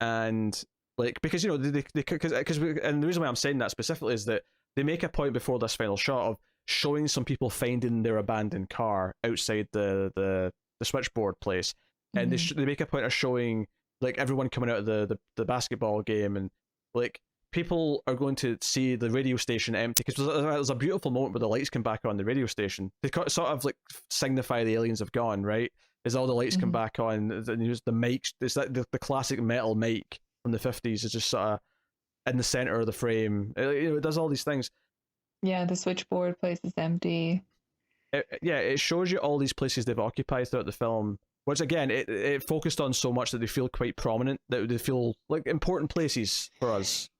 And like, because, you know, and the reason why I'm saying that specifically is that they make a point before this final shot of showing some people finding their abandoned car outside the switchboard place. And they make a point of showing like everyone coming out of the basketball game, and like people are going to see the radio station empty because there's a beautiful moment where the lights come back on the radio station. They sort of like signify the aliens have gone, right? As all the lights come back on, and use the mics. It's like the classic metal mic from the 50s is just sort of in the center of the frame. It does all these things. Yeah, the switchboard place is empty. It shows you all these places they've occupied throughout the film, which again, it focused on so much that they feel quite prominent, that they feel like important places for us.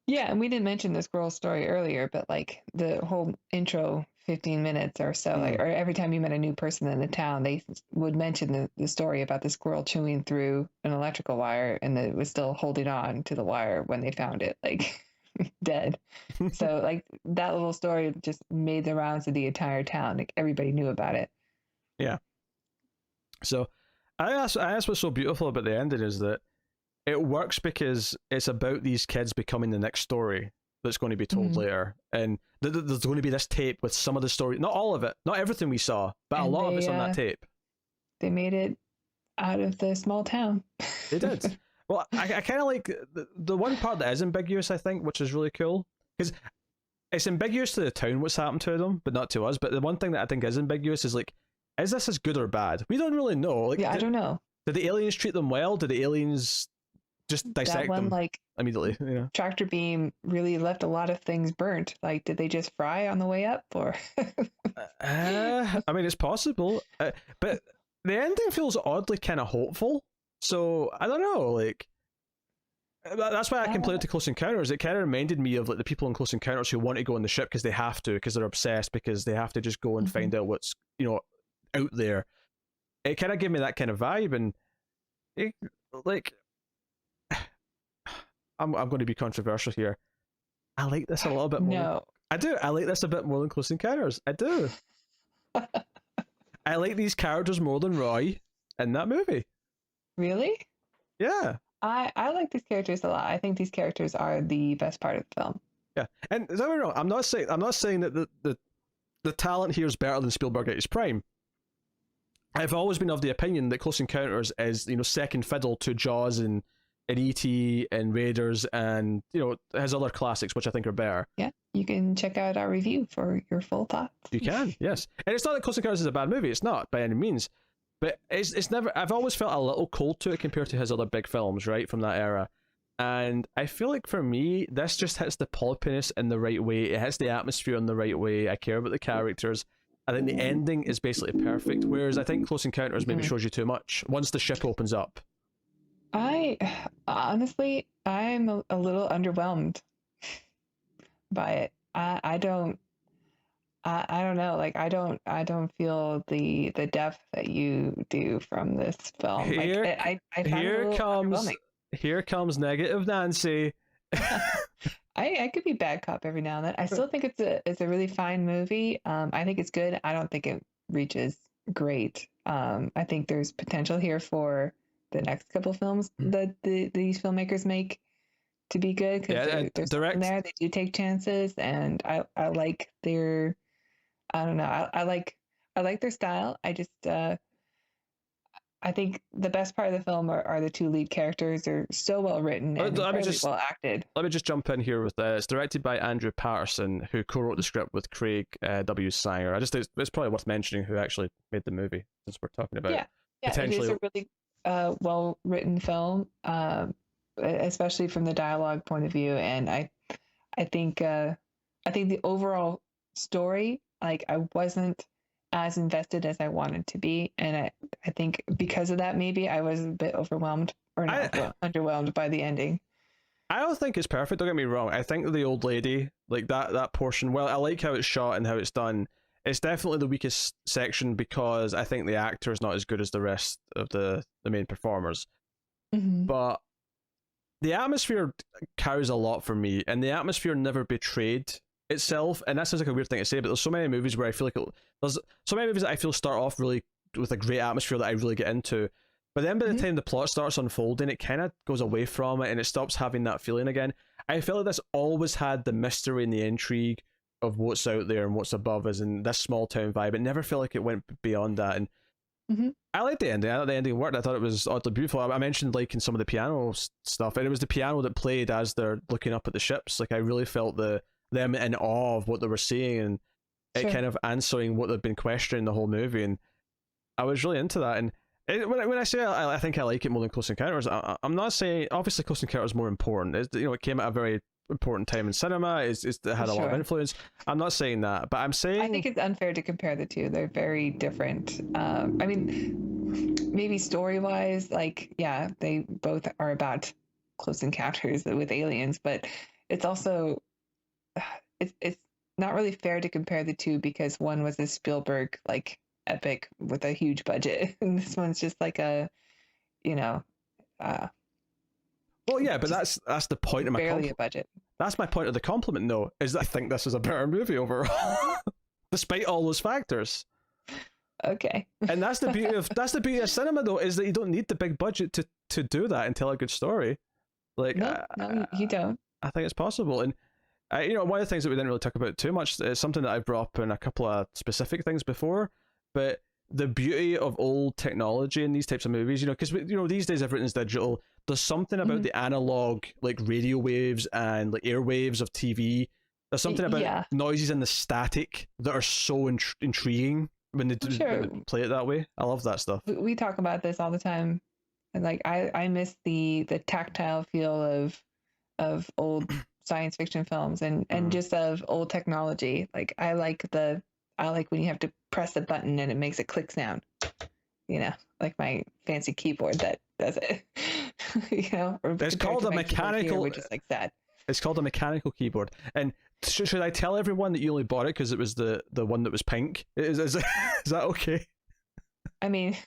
Yeah, and we didn't mention this girl's story earlier, but like the whole intro 15 minutes or so, like, or every time you met a new person in the town, they would mention the story about the squirrel chewing through an electrical wire and it was still holding on to the wire when they found it, like dead. So like that little story just made the rounds of the entire town. Like everybody knew about it. Yeah. So I asked what's so beautiful about the ending is that it works because it's about these kids becoming the next story that's going to be told later. And there's going to be this tape with some of the story, not all of it, not everything we saw, but a lot of it's on that tape. They made it out of the small town. They did. Well, I kind of like the one part that is ambiguous, I think, which is really cool. Because it's ambiguous to the town what's happened to them, but not to us. But the one thing that I think is ambiguous is like, is this as good or bad? We don't really know. Like, I don't know. Did the aliens treat them well? Did the aliens just dissect them like immediately? You know? Tractor beam really left a lot of things burnt. Like, did they just fry on the way up? Or I mean, it's possible. But the ending feels oddly kind of hopeful. So I don't know. Like, that's why I compared it to Close Encounters. It kind of reminded me of like the people in Close Encounters who want to go on the ship because they have to, because they're obsessed, because they have to just go and find out what's, you know, out there. It kind of gave me that kind of vibe, and it, like, I'm going to be controversial here. I like this a little bit more. No, I do. I like this a bit more than Close Encounters. I do. I like these characters more than Roy in that movie. Really? Yeah. I like these characters a lot. I think these characters are the best part of the film. Yeah, and don't get me wrong. I'm not saying that the talent here is better than Spielberg at his prime. I've always been of the opinion that Close Encounters is, you know, second fiddle to Jaws and E.T. and Raiders and, you know, his other classics, which I think are better. Yeah, you can check out our review for your full thoughts. You can, yes. And it's not that Close Encounters is a bad movie. It's not by any means. But it's never. I've always felt a little cold to it compared to his other big films, right, from that era. And I feel like for me, this just hits the pulpiness in the right way. It hits the atmosphere in the right way. I care about the characters. I think the ending is basically perfect. Whereas I think Close Encounters maybe shows you too much once the ship opens up. Honestly, I'm a little underwhelmed by it. I don't know. Like, I don't feel the depth that you do from this film. Here, like, I find it a little underwhelming. Here comes negative Nancy. I could be bad cop every now and then. I still think it's a really fine movie. I think it's good. I don't think it reaches great. I think there's potential here for the next couple films that these filmmakers make to be good, because there's something there. They do take chances, and I like their, I don't know, I like their style. I just I think the best part of the film are the two lead characters. They're so well written and well acted. Let me just jump in here with it's directed by Andrew Patterson, who co-wrote the script with Craig W. Sanger. It's probably worth mentioning who actually made the movie, since we're talking about potentially. It is a really well written film, especially from the dialogue point of view. And I think the overall story, like, I wasn't as invested as I wanted to be, and I think because of that, maybe I was a bit overwhelmed or underwhelmed by the ending. I don't think it's perfect, don't get me wrong. I think the old lady, like that portion, well, I like how it's shot and how it's done. It's definitely the weakest section, because I think the actor is not as good as the rest of the main performers. But the atmosphere carries a lot for me, and the atmosphere never betrayed itself. And that sounds like a weird thing to say, but there's so many movies where I feel like there's so many movies that I feel start off really with a great atmosphere that I really get into, but then by the time the plot starts unfolding, it kind of goes away from it and it stops having that feeling again. I feel like this always had the mystery and the intrigue of what's out there and what's above us, and this small town vibe. It never felt like it went beyond that. And I liked the ending. I thought the ending worked. I thought it was oddly beautiful. I mentioned liking some of the piano stuff, and it was the piano that played as they're looking up at the ships. Like, I really felt them in awe of what they were seeing, and it kind of answering what they've been questioning the whole movie. And I was really into that. And when I say I think I like it more than Close Encounters, I'm not saying obviously Close Encounters is more important. It came at a very important time in cinema. It had a lot of influence. I'm not saying that, but I'm saying I think it's unfair to compare the two. They're very different. I mean, maybe story wise, like, yeah, they both are about close encounters with aliens, but it's also it's not really fair to compare the two, because one was a Spielberg like epic with a huge budget, and this one's just like a, well, yeah, but that's the point of my barely a budget. That's my point of the compliment, though, is that I think this is a better movie overall, despite all those factors. Okay. And that's the beauty of cinema, though, is that you don't need the big budget to do that and tell a good story. Like, no, you don't. I think it's possible. And one of the things that we didn't really talk about too much is something that I've brought up in a couple of specific things before, but the beauty of old technology in these types of movies, because these days everything's digital. There's something about the analog, like radio waves and like airwaves of TV. There's something about noises and the static that are so intriguing when they play it that way. I love that stuff. We talk about this all the time, and like I miss the tactile feel of old science fiction films and just of old technology. Like I like when you have to press a button and it makes a click sound, like my fancy keyboard that does it. It's called a mechanical, which is like that. It's called a mechanical keyboard. And should I tell everyone that you only bought it because it was the one that was pink? Is that okay? I mean,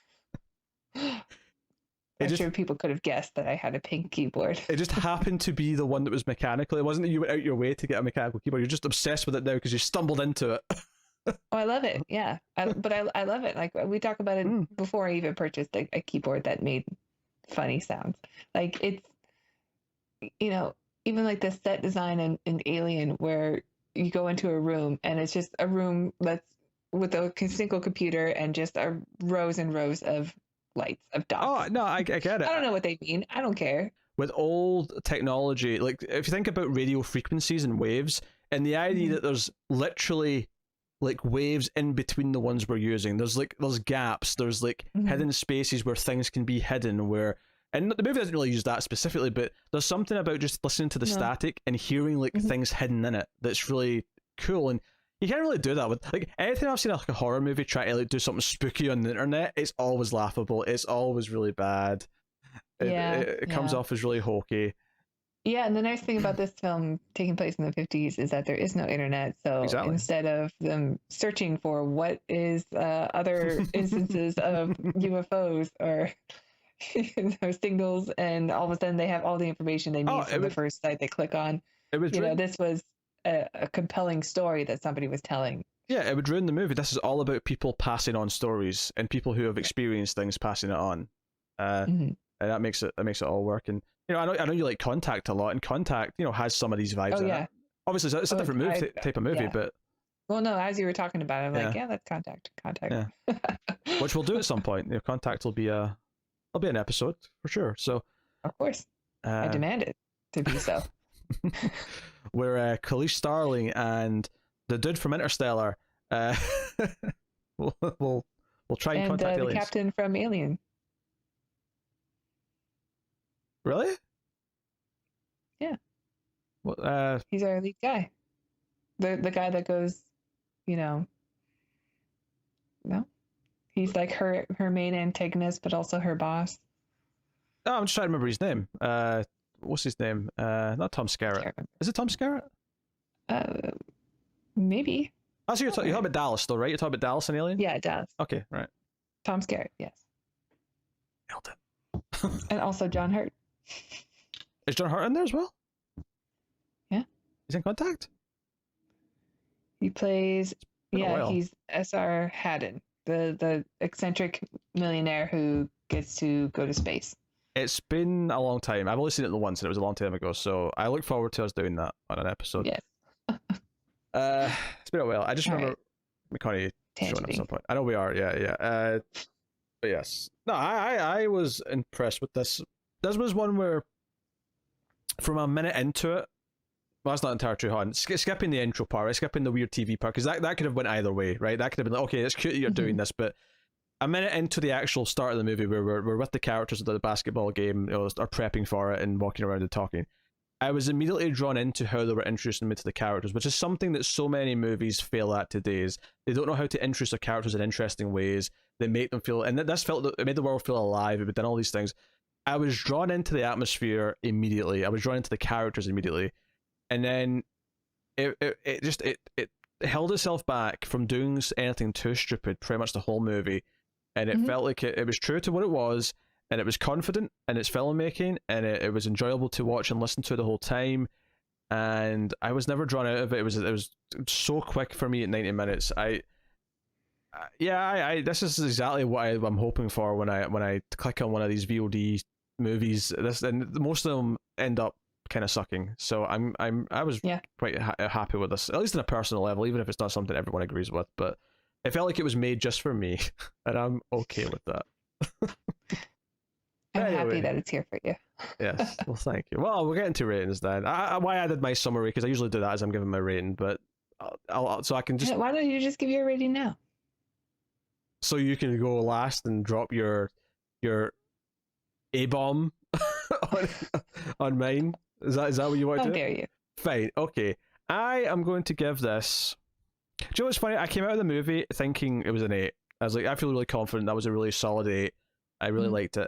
I'm sure people could have guessed that I had a pink keyboard. It just happened to be the one that was mechanical. It wasn't that you went out your way to get a mechanical keyboard. You're just obsessed with it now because you stumbled into it. Oh, I love it. Yeah. But I love it. Like, we talked about it before I even purchased a keyboard that made funny sounds. Like, it's, even like the set design in Alien, where you go into a room and it's just a room that's with a single computer and just rows and rows of lights of dots. Oh, no, I get it. I don't know what they mean. I don't care. With old technology, like if you think about radio frequencies and waves, and the idea that there's literally like waves in between the ones we're using, there's gaps, there's like hidden spaces where things can be hidden, and the movie doesn't really use that specifically, but there's something about just listening to the static and hearing like things hidden in it that's really cool. And you can't really do that with, like, anytime I've seen like a horror movie try to like do something spooky on the internet, it's always laughable. It's always really bad. It comes off as really hokey. Yeah, and the nice thing about this film taking place in the 50s is that there is no internet. So instead of them searching for what is other instances of UFOs or those signals, and all of a sudden they have all the information they need from the first site they click on. This was a compelling story that somebody was telling. Yeah, it would ruin the movie. This is all about people passing on stories and people who have experienced things passing it on, and that makes it all work. And I know you like Contact a lot, and Contact has some of these vibes. Oh yeah, obviously it's a different type of movie, but well, no, as you were talking about it, I'm like, yeah, that's Contact. Yeah. Which we'll do at some point. Contact will be an episode for sure. So of course, I demand it to be so. Where Khalees Starling and the dude from Interstellar we'll try and contact the aliens. captain from Alien. Really? Yeah. Well, he's our lead guy. The guy that goes, no. He's like her main antagonist, but also her boss. Oh, I'm just trying to remember his name. What's his name? Not Tom Skerritt. Is it Tom Skerritt? Maybe. Oh, so you're talking about Dallas, though, right? You're talking about Dallas and Alien? Yeah, Dallas. Okay, right. Tom Skerritt, yes. Nailed it. And also John Hurt. Is John Hurt in there as well? Yeah. He's in Contact? He plays... Yeah, he's S.R. Haddon, the eccentric millionaire who gets to go to space. It's been a long time. I've only seen it once, and it was a long time ago, so I look forward to us doing that on an episode. Yes. It's been a while. I just remember McCormick showing up at some point. I know we are, yeah. But yes. No, I was impressed with this. This was one where, from a minute into it, well, that's not entirely true, hon. Skipping the intro part, right? Skipping the weird TV part, because that could have went either way, right? That could have been like, okay, it's cute that you're doing this, but a minute into the actual start of the movie, where we're with the characters at the basketball game, are prepping for it and walking around and talking, I was immediately drawn into how they were introducing me to the characters, which is something that so many movies fail at today. Is they don't know how to introduce their characters in interesting ways. They make them feel, and this felt, it made the world feel alive. It done all these things. I was drawn into the atmosphere immediately. I was drawn into the characters immediately. And then it held itself back from doing anything too stupid pretty much the whole movie, and it felt like it was true to what it was, and it was confident in its filmmaking, and it was enjoyable to watch and listen to the whole time, and I was never drawn out of it. It was so quick for me at 90 minutes. This is exactly what I'm hoping for when I click on one of these VOD movies. And most of them end up kind of sucking, so I was quite happy with this, at least on a personal level, even if it's not something everyone agrees with. But it felt like it was made just for me, and I'm okay with that. I'm happy that it's here for you. Yes, well, thank you. Well, we're getting to ratings then. Why I did my summary, because I usually do that as I'm giving my rating, but so I can just... Why don't you just give your rating now? So you can go last and drop your A-bomb on mine. Is that what you want to do? How dare you? Fine, okay. I am going to give this... Do you know what's funny? I came out of the movie thinking it was an 8. I was like, I feel really confident. That was a really solid 8. I really liked it.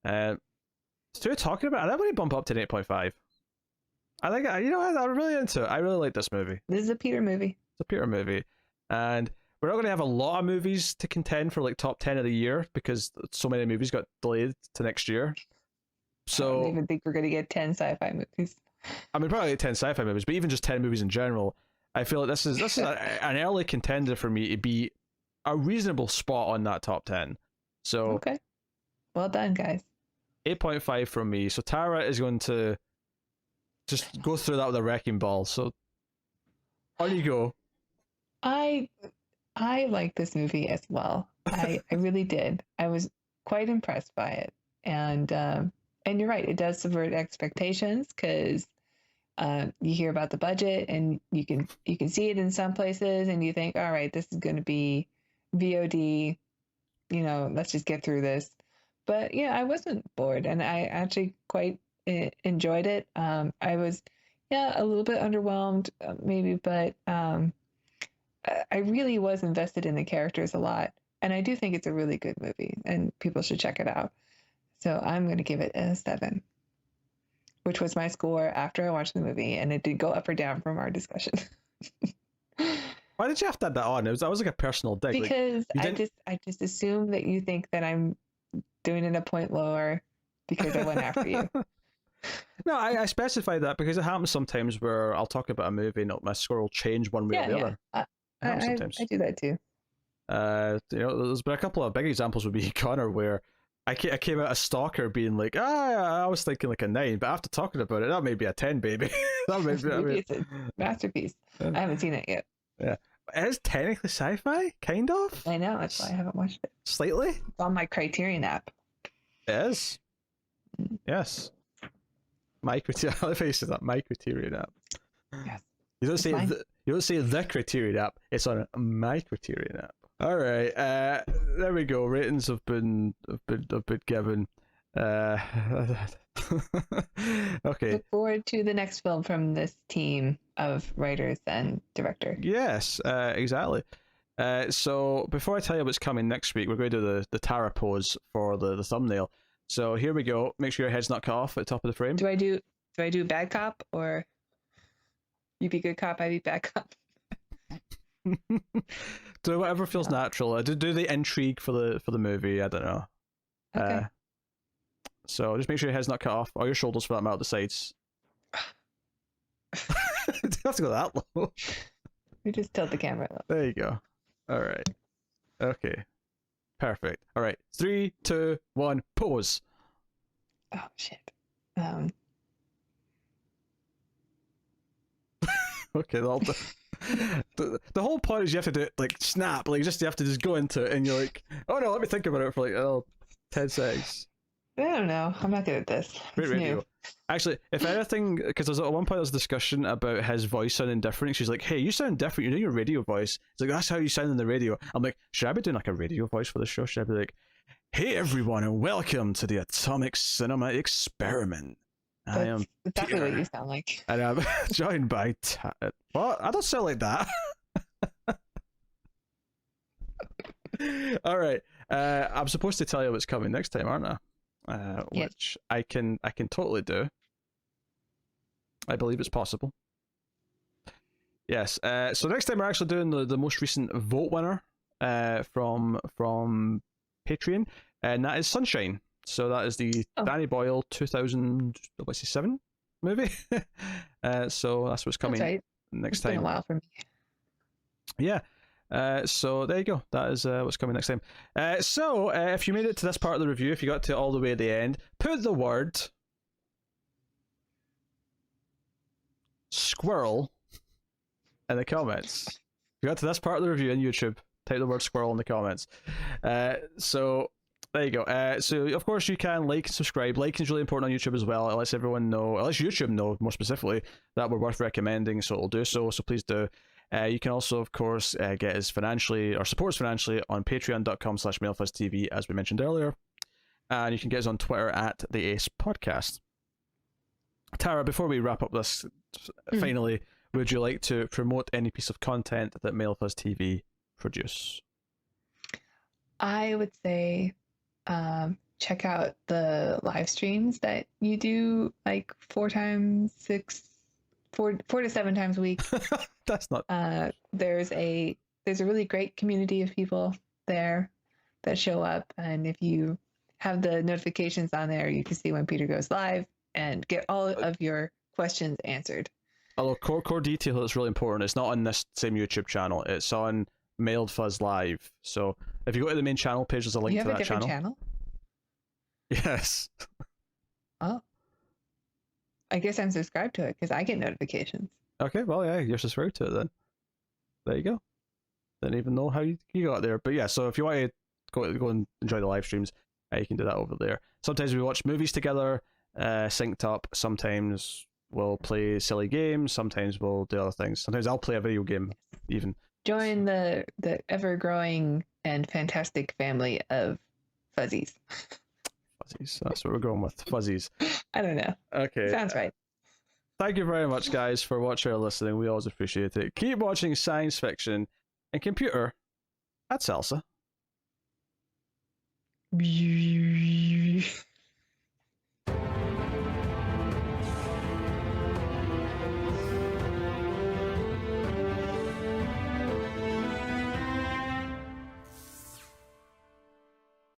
So talking about it, I'm going to bump up to an 8.5. I think, I'm really into it. I really like this movie. This is a Peter movie. It's a Peter movie. And we're not going to have a lot of movies to contend for like top 10 of the year, because so many movies got delayed to next year. So I don't even think we're going to get 10 sci-fi movies. I mean, probably 10 sci-fi movies, but even just 10 movies in general, I feel like this is an early contender for me to be a reasonable spot on that top 10. So okay, well done, guys. 8.5 from me. So Tara is going to just go through that with a wrecking ball. So on you go. I like this movie as well. I really did. I was quite impressed by it, and you're right, it does subvert expectations, because you hear about the budget and you can see it in some places, and you think, all right, this is going to be VOD, let's just get through this. But yeah, I wasn't bored, and I actually quite enjoyed it. I was a little bit underwhelmed maybe, but I really was invested in the characters a lot, and I do think it's a really good movie, and people should check it out. So I'm going to give it a 7, which was my score after I watched the movie, and it did go up or down from our discussion. Why did you have to add that on? That was like a personal dig. Because I just assume that you think that I'm doing it a point lower because I went after you. No, I specified that because it happens sometimes where I'll talk about a movie and my score will change one way or the other. It happens sometimes. I do that too. There's been a couple of big examples with me, Connor, where I came out a stalker being like, I was thinking like a 9, but after talking about it, that may be a 10, baby. That may be, It's a masterpiece. I haven't seen it yet. Yeah. It is technically sci-fi, kind of. I know, that's why I haven't watched it. Slightly. It's on my Criterion app. It is. Yes. My Criterion. I like how you said that. My Criterion app. Yes. You don't say the Criterion app. It's on my Criterion app. All right. There we go. Ratings have been given. Okay. Look forward to the next film from this team of writers and director. Yes, exactly. So before I tell you what's coming next week, we're going to do the Tara pose for the thumbnail. So here we go. Make sure your head's not cut off at the top of the frame. Do I do bad cop, or you be good cop, I be bad cop? Do whatever feels natural. Do the intrigue for the movie. I don't know. Okay. So just make sure your head's not cut off, or your shoulders for that matter, the sides. You don't have to go that low. You just tilt the camera low. There you go. All right. Okay. Perfect. All right. 3, 2, 1. Pose. Oh shit. Okay. The whole point is you have to do it like snap, like you have to just go into it, and you're like, oh no, let me think about it for like 10 seconds. I don't know. I'm not good at this. Great It's radio. new. Actually, if anything, because there's at one point there was a discussion about his voice sounding different. She's like, "Hey, you sound different. You're doing your radio voice." It's like, "That's how you sound on the radio." I'm like, "Should I be doing like a radio voice for the show? Should I be like, hey everyone, and welcome to the Atomic Cinema Experiment. I am exactly Peter, what you sound like." and I'm joined by what? I don't sound like that. All right. I'm supposed to tell you what's coming next time, aren't I? Yes. Which I can totally do. I believe it's possible. Yes. So next time we're actually doing the most recent vote winner from Patreon, and that is Sunshine. So that is the Danny Boyle 2007 movie. So that's what's coming next time. It's been a while for me. Yeah. So there you go. That is what's coming next time. So if you made it to this part of the review, if you got to all the way at the end, put the word squirrel in the comments. If you got to this part of the review on YouTube, type the word squirrel in the comments. So there you go. So of course you can like and subscribe. Liking is really important on YouTube as well. It lets everyone know, it lets YouTube know more specifically that we're worth recommending, so it'll do so. So please do. You can also, of course, get us financially or support us financially on patreon.com/MailFuzzTV, as we mentioned earlier. And you can get us on Twitter at the Ace Podcast. Tara, before we wrap up this, finally, would you like to promote any piece of content that MailFuzz TV produce? I would say check out the live streams that you do like 4 to 7 times a week. That's not. There's a really great community of people there that show up, and if you have the notifications on there, you can see when Peter goes live and get all of your questions answered. Although core detail that's really important. It's not on this same YouTube channel. It's on Mailed Fuzz Live. So if you go to the main channel page, there's a link to that channel. You have a different channel? Yes. Oh. I guess I'm subscribed to it because I get notifications. Okay, well, yeah, you're subscribed to it then. There you go. Didn't even know how you got there. But yeah, so if you want to go and enjoy the live streams, you can do that over there. Sometimes we watch movies together, synced up. Sometimes we'll play silly games. Sometimes we'll do other things. Sometimes I'll play a video game, even. Join the ever-growing and fantastic family of fuzzies. Fuzzies. That's what we're going with. Fuzzies. I don't know. Okay. Sounds right. Thank you very much, guys, for watching or listening. We always appreciate it. Keep watching science fiction and computer at Salsa.